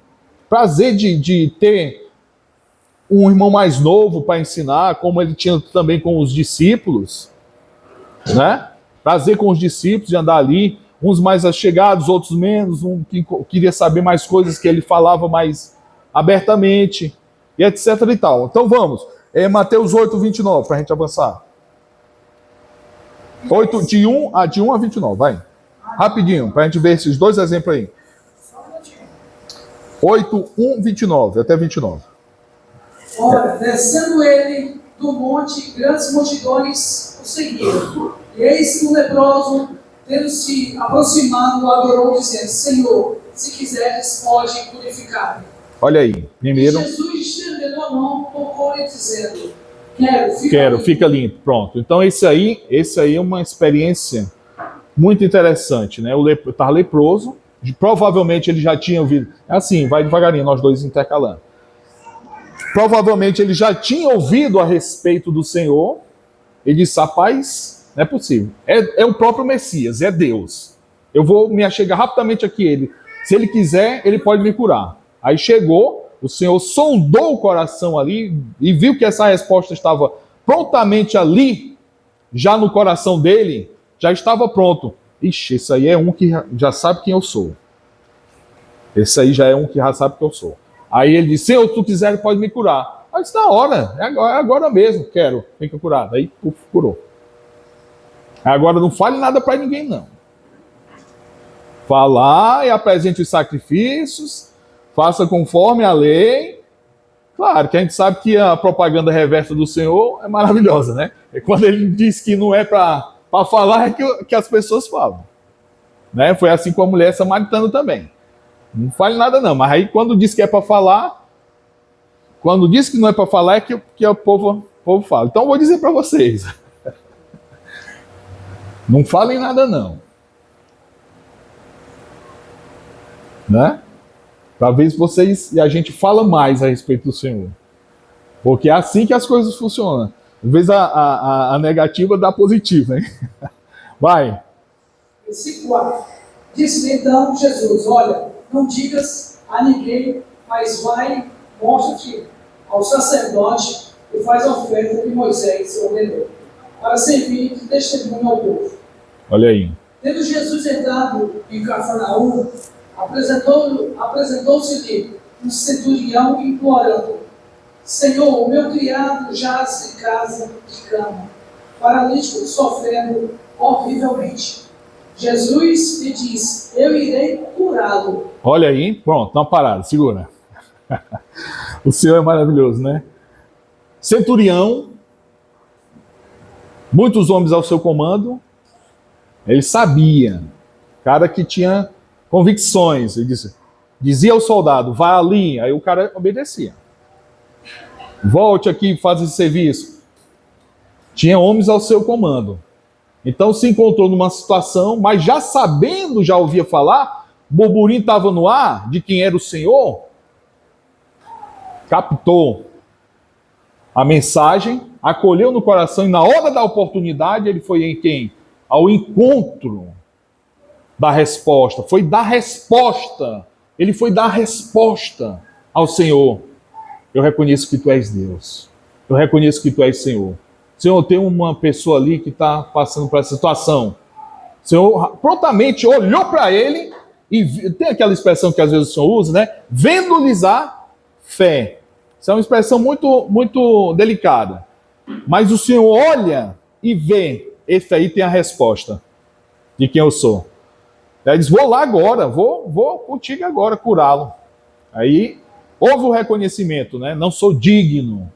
Prazer de ter um irmão mais novo para ensinar, como ele tinha também com os discípulos, né? Prazer com os discípulos de andar ali, uns mais achegados, outros menos, um que queria saber mais coisas que ele falava mais abertamente, e etc e tal. Então vamos, Mateus 8:29, para a gente avançar. 8, de 1 a 29, vai. Rapidinho, para a gente ver esses dois exemplos aí. 8:1-29, até 29.
Ora, descendo ele do monte, grandes multidões o seguiam. E eis que um leproso, tendo se aproximado, adorou, dizendo: Senhor, se quiseres, pode purificar-me.
Olha aí, primeiro.
E Jesus, estendendo a mão, tocou-lhe, dizendo: Quero,
fica limpo. Pronto. Então esse aí é uma experiência muito interessante, né? O estava leproso, provavelmente ele já tinha ouvido. É assim, vai devagarinho, nós dois intercalando. Provavelmente ele já tinha ouvido a respeito do Senhor. Ele disse: rapaz, não é possível. É o próprio Messias, é Deus. Eu vou me achegar rapidamente aqui. Se ele quiser, ele pode me curar. Aí chegou, o Senhor sondou o coração ali e viu que essa resposta estava prontamente ali, já no coração dele, já estava pronto. Ixi, esse aí é um que já sabe quem eu sou. Esse aí já é um que já sabe quem eu sou. Aí ele disse: Senhor, se tu quiser, ele pode me curar. Aí disse: na hora, é agora mesmo, quero, fica curado. Aí, curou. Agora não fale nada para ninguém, não. Falar e apresente os sacrifícios, faça conforme a lei. Claro que a gente sabe que a propaganda reversa do Senhor é maravilhosa, né? E quando ele diz que não é para falar, é que as pessoas falam. Né? Foi assim com a mulher samaritana também. Não fale nada não, mas aí quando diz que é para falar, quando diz que não é para falar, é que o povo fala. Então eu vou dizer para vocês. Não falem nada não. Né? Para ver se vocês e a gente fala mais a respeito do Senhor. Porque é assim que as coisas funcionam. Às vezes a negativa dá positivo, hein? Vai.
Versículo 4. Disse-lhe então Jesus: olha, não digas a ninguém, mas vai, mostra-te ao sacerdote e faz a oferta que Moisés ordenou, para servir de testemunho ao povo.
Olha aí.
Tendo Jesus entrado em Cafarnaum, apresentou-se-lhe um centurião implorando: Senhor, o meu criado jaz em casa de cama, paralítico, sofrendo horrivelmente. Jesus lhe disse: eu irei curá-lo.
Olha aí, pronto, dá uma parada, segura. O Senhor é maravilhoso, né? Centurião, muitos homens ao seu comando, ele sabia, cara que tinha convicções, ele dizia ao soldado: vai ali, aí o cara obedecia. Volte aqui e faz esse serviço. Tinha homens ao seu comando. Então se encontrou numa situação, mas já sabendo, já ouvia falar, o burburinho estava no ar de quem era o Senhor, captou a mensagem, acolheu no coração e na hora da oportunidade ele foi em quem? Ao encontro da resposta. Foi dar resposta. Ele foi dar resposta ao Senhor. Eu reconheço que tu és Deus. Eu reconheço que tu és Senhor. Senhor, tem uma pessoa ali que está passando por essa situação. O Senhor prontamente olhou para ele e tem aquela expressão que às vezes o Senhor usa, né? Vendo-lhes a fé. Isso é uma expressão muito, muito delicada. Mas o Senhor olha e vê. Esse aí tem a resposta de quem eu sou. Ele diz: vou lá agora, vou contigo agora curá-lo. Aí houve o reconhecimento, né? Não sou digno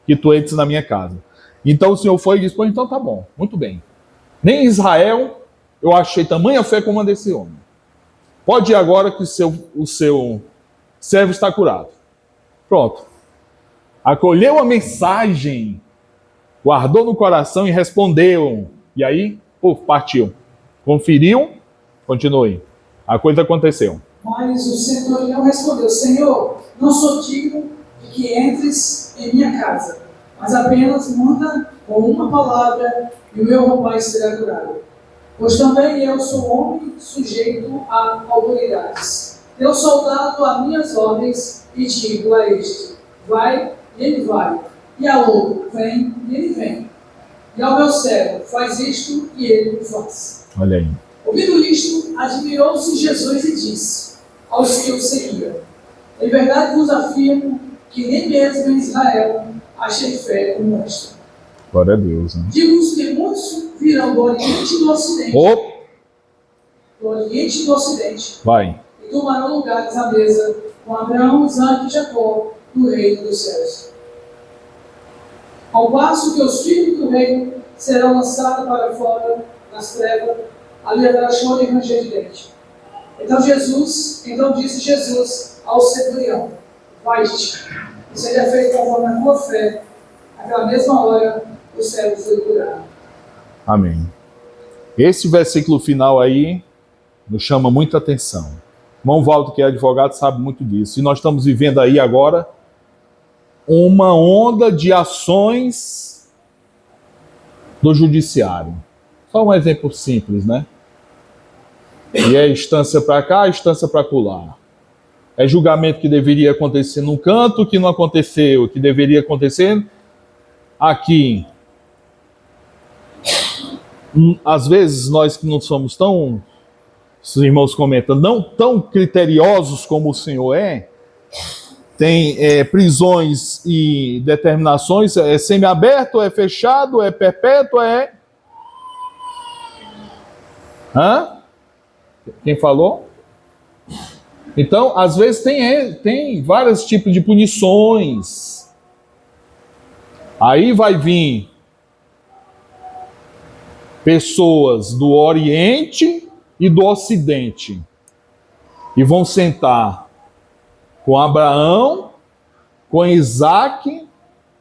que tu entres na minha casa. Então o Senhor foi e disse: pô, então tá bom, muito bem. Nem em Israel eu achei tamanha fé como a desse homem. Pode ir agora que o seu servo está curado. Pronto. Acolheu a mensagem, guardou no coração e respondeu. E aí, partiu. Conferiu, continue. A coisa aconteceu.
Mas o centurião respondeu: Senhor, não sou digno de que entres em minha casa, mas apenas manda com uma palavra e o meu rapaz será curado. Pois também eu sou homem sujeito a autoridades. Deu soldado a minhas ordens e digo a este: vai, e ele vai. E a outro: vem, e ele vem. E ao meu servo: faz isto, e ele o faz.
Olha aí.
Ouvindo isto, admirou-se Jesus e disse aos que o seguiam: em verdade vos afirmo que nem mesmo em Israel achei fé como esta.
Glória a Deus. Né?
Digo-vos que muitos virão do Oriente e do Ocidente. Do Oriente e do Ocidente.
Vai.
E tomarão lugares à mesa com Abraão, Isaque e Jacó no reino dos céus. Ao passo que os filhos do reino serão lançados para fora nas trevas, ali haverá choro e ranger de dente. Então disse Jesus ao centurião: vai-te, e seja feito conforme a tua fé. Naquela mesma hora, o servo foi curado.
Amém. Esse versículo final aí nos chama muita atenção. Irmão Walter, que é advogado, sabe muito disso. E nós estamos vivendo aí agora uma onda de ações do judiciário. Só um exemplo simples, né? E é instância para cá, instância para acolá. É julgamento que deveria acontecer num canto, que não aconteceu, que deveria acontecer aqui. Às vezes, nós que não somos tão, os irmãos comentam, não tão criteriosos como o Senhor tem prisões e determinações, é semiaberto, é fechado, é perpétuo, é... Hã? Quem falou? Então, às vezes tem vários tipos de punições. Aí vai vir pessoas do Oriente e do Ocidente e vão sentar com Abraão, com Isaac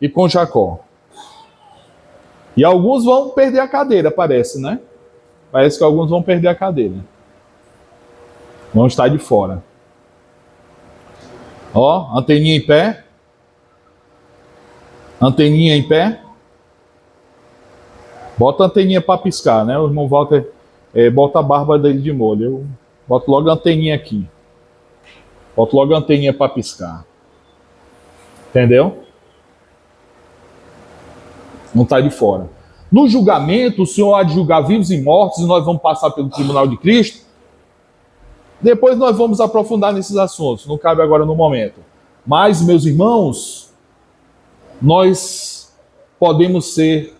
e com Jacó. E alguns vão perder a cadeira, parece, né? Parece que alguns vão perder a cadeira. Vão estar de fora. Ó, anteninha em pé. Anteninha em pé. Bota a anteninha para piscar, né? O irmão Walter bota a barba dele de molho. Eu boto logo a anteninha aqui. Boto logo a anteninha para piscar. Entendeu? Não está de fora. No julgamento, o Senhor há de julgar vivos e mortos, e nós vamos passar pelo tribunal de Cristo. Depois nós vamos aprofundar nesses assuntos, não cabe agora no momento. Mas, meus irmãos, nós podemos ser,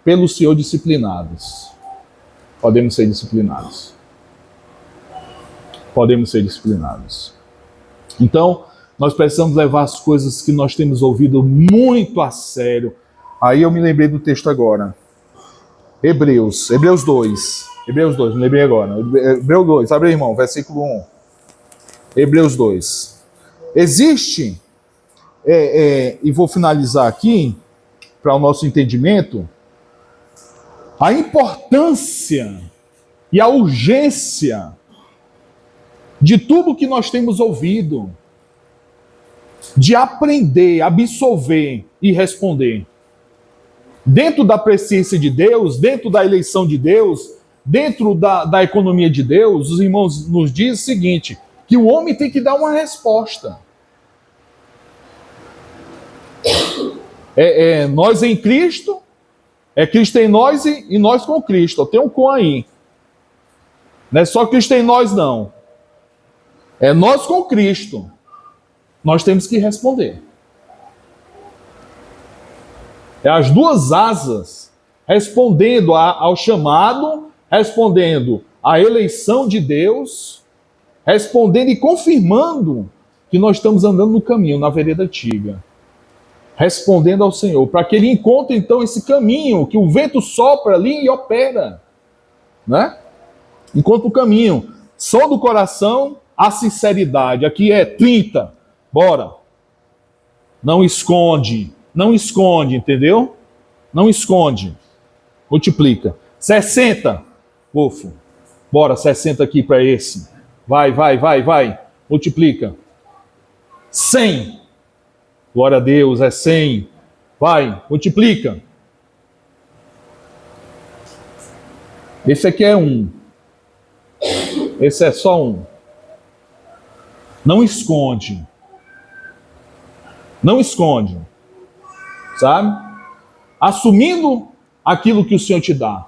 pelo Senhor, disciplinados. Podemos ser disciplinados. Podemos ser disciplinados. Então, nós precisamos levar as coisas que nós temos ouvido muito a sério. Aí eu me lembrei do texto agora. Hebreus 2. Hebreus 2, me lembrei agora. Hebreus 2, abre aí, irmão, versículo 1. Hebreus 2. Existe, e vou finalizar aqui, para o nosso entendimento, a importância e a urgência de tudo que nós temos ouvido, de aprender, absorver e responder. Dentro da presciência de Deus, dentro da eleição de Deus, dentro da economia de Deus, os irmãos nos dizem o seguinte, que o homem tem que dar uma resposta. Nós em Cristo, Cristo em nós e nós com Cristo. Tem um com aí. Não é só Cristo em nós, não. É nós com Cristo. Nós temos que responder. É as duas asas, respondendo ao chamado, respondendo à eleição de Deus, respondendo e confirmando que nós estamos andando no caminho, na vereda antiga. Respondendo ao Senhor, para que ele encontre então esse caminho, que o vento sopra ali e opera. Né? Encontre o caminho. Som do coração, a sinceridade. Aqui é 30. Bora. Não esconde. Não esconde, entendeu? Não esconde. Multiplica. 60. Ufo. Bora, 60 aqui para esse. Vai. Multiplica. 100. Glória a Deus, é 100. Vai, multiplica. Esse aqui é 1. Esse é só 1. Não esconde. Não esconde. Sabe? Assumindo aquilo que o Senhor te dá.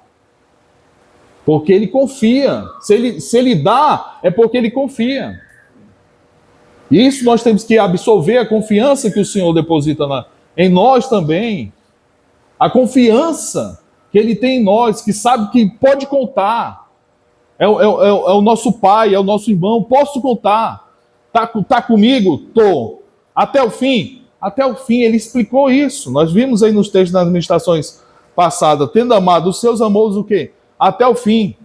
Porque ele confia. Se ele dá, é porque ele confia. Isso nós temos que absorver a confiança que o Senhor deposita em nós também. A confiança que ele tem em nós, que sabe que pode contar. É o nosso pai, é o nosso irmão. Posso contar. Tá comigo? Tô. Até o fim? Até o fim. Ele explicou isso. Nós vimos aí nos textos das ministrações passadas. Tendo amado os seus amores, o quê? Até o fim.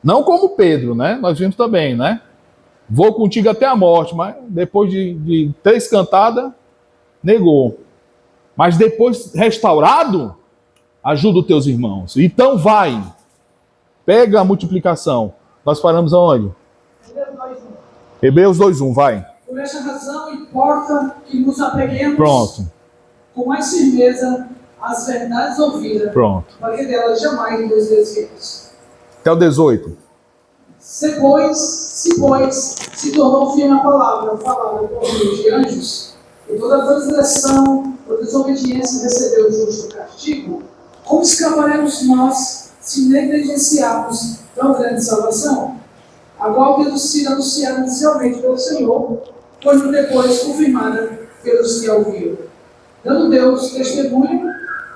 Não como Pedro, né? Nós vimos também, né? Vou contigo até a morte, mas depois de 3 cantadas, negou. Mas depois, restaurado, ajuda os teus irmãos. Então vai. Pega a multiplicação. Nós paramos aonde? Hebreus 2:1, vai.
Por essa razão importa que nos apeguemos
Pronto.
com mais firmeza às verdades ouvidas,
Pronto.
para que delas jamais nos desviemos.
Até o 18.
Se pois se tornou firme a palavra falada por meio de anjos, e toda transgressão ou desobediência recebeu justo castigo, como escaparemos nós se negligenciarmos tão grande salvação? A qual tendo sido anunciada inicialmente pelo Senhor, foi depois confirmada pelos que a ouviram, dando Deus testemunho,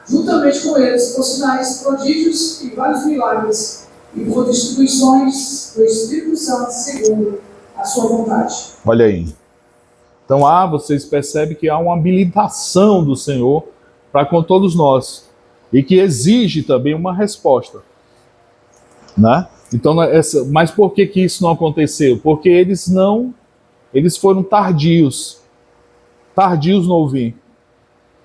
juntamente com eles, por sinais, prodígios e vários milagres, e por distribuições do Espírito Santo segundo a sua vontade.
Olha aí. Então, vocês percebem que há uma habilitação do Senhor para com todos nós, e que exige também uma resposta, né? Então, mas por que isso não aconteceu? Porque eles foram tardios no ouvir.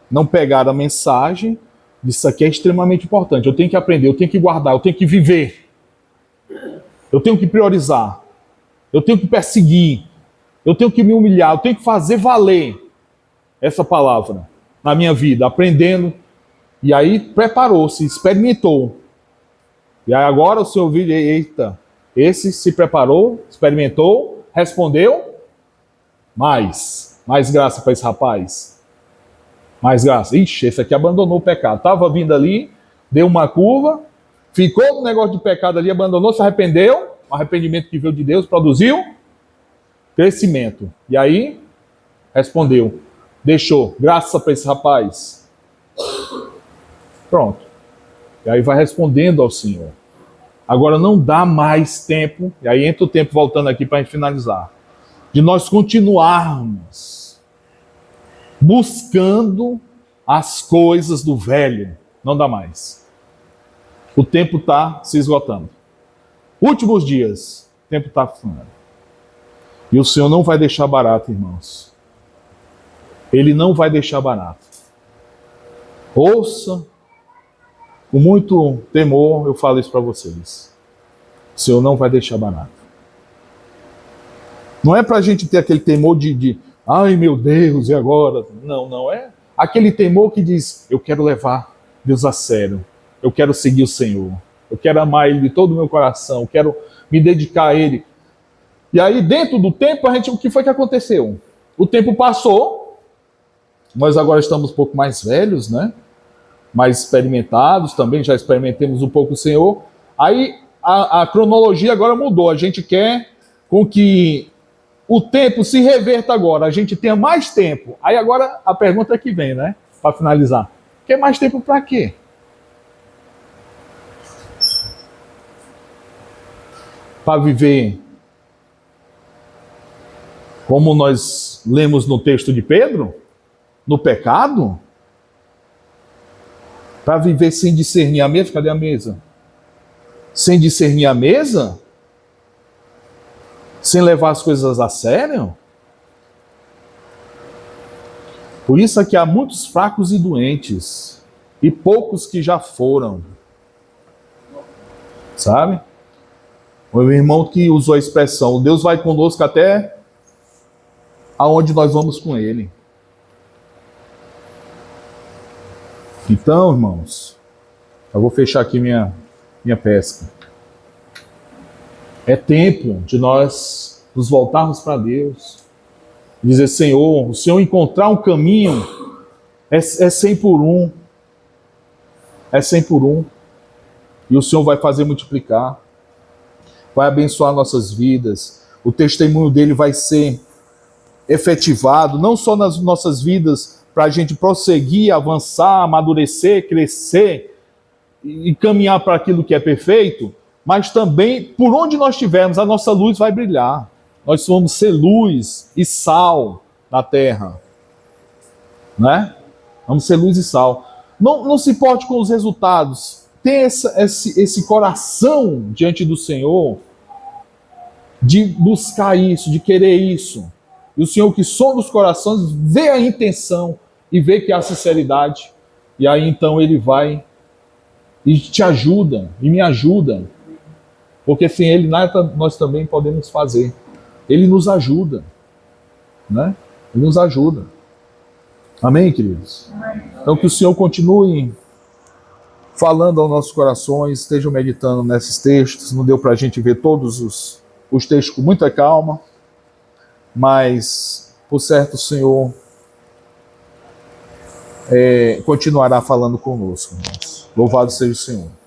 Não pegaram a mensagem, isso aqui é extremamente importante, eu tenho que aprender, eu tenho que guardar, eu tenho que viver, eu tenho que priorizar, eu tenho que perseguir, eu tenho que me humilhar, eu tenho que fazer valer essa palavra na minha vida, aprendendo. E aí preparou-se, experimentou. E aí agora o Senhor viu, eita, esse se preparou, experimentou, respondeu, mais graça para esse rapaz. Mais graça. Ixi, esse aqui abandonou o pecado. Estava vindo ali, deu uma curva, ficou no negócio de pecado ali, abandonou, se arrependeu, o arrependimento que veio de Deus, produziu crescimento. E aí, respondeu, deixou, graça para esse rapaz. Pronto. E aí vai respondendo ao Senhor. Agora não dá mais tempo, e aí entra o tempo voltando aqui para finalizar, de nós continuarmos buscando as coisas do velho. Não dá mais. O tempo está se esgotando. Últimos dias, o tempo está fumando. E o Senhor não vai deixar barato, irmãos. Ele não vai deixar barato. Ouça, com muito temor, eu falo isso para vocês. O Senhor não vai deixar barato. Não é para a gente ter aquele temor de ai meu Deus, e agora? Não é aquele temor que diz, eu quero levar Deus a sério, eu quero seguir o Senhor, eu quero amar Ele de todo o meu coração, eu quero me dedicar a Ele. E aí dentro do tempo, o que foi que aconteceu? O tempo passou, nós agora estamos um pouco mais velhos, né? Mais experimentados também, já experimentemos um pouco o Senhor. Aí a cronologia agora mudou, a gente quer com que o tempo se reverta agora, a gente tenha mais tempo. Aí agora a pergunta que vem, né? Para finalizar. Quer mais tempo para quê? Para viver como nós lemos no texto de Pedro? No pecado? Para viver sem discernir a mesa? Cadê a mesa? Sem discernir a mesa? Sem levar as coisas a sério? Por isso é que há muitos fracos e doentes, e poucos que já foram. Sabe? O irmão que usou a expressão, Deus vai conosco até aonde nós vamos com Ele. Então, irmãos, eu vou fechar aqui minha pesca. É tempo de nós nos voltarmos para Deus. Dizer, Senhor, o Senhor encontrar um caminho é 100 por 1. É 100 por 1. E o Senhor vai fazer multiplicar. Vai abençoar nossas vidas. O testemunho dele vai ser efetivado, não só nas nossas vidas, para a gente prosseguir, avançar, amadurecer, crescer e caminhar para aquilo que é perfeito, mas também, por onde nós estivermos, a nossa luz vai brilhar. Nós vamos ser luz e sal na terra. Né? Vamos ser luz e sal. Não se importe com os resultados. Tenha esse coração diante do Senhor de buscar isso, de querer isso. E o Senhor que sonda os corações vê a intenção e vê que há sinceridade. E aí então Ele vai e te ajuda, e me ajuda Porque sem Ele nada nós também podemos fazer. Ele nos ajuda, né? Ele nos ajuda. Amém, queridos? Então que o Senhor continue falando aos nossos corações, estejam meditando nesses textos. Não deu para a gente ver todos os textos com muita calma, mas, por certo, o Senhor continuará falando conosco, irmãos. Louvado seja o Senhor.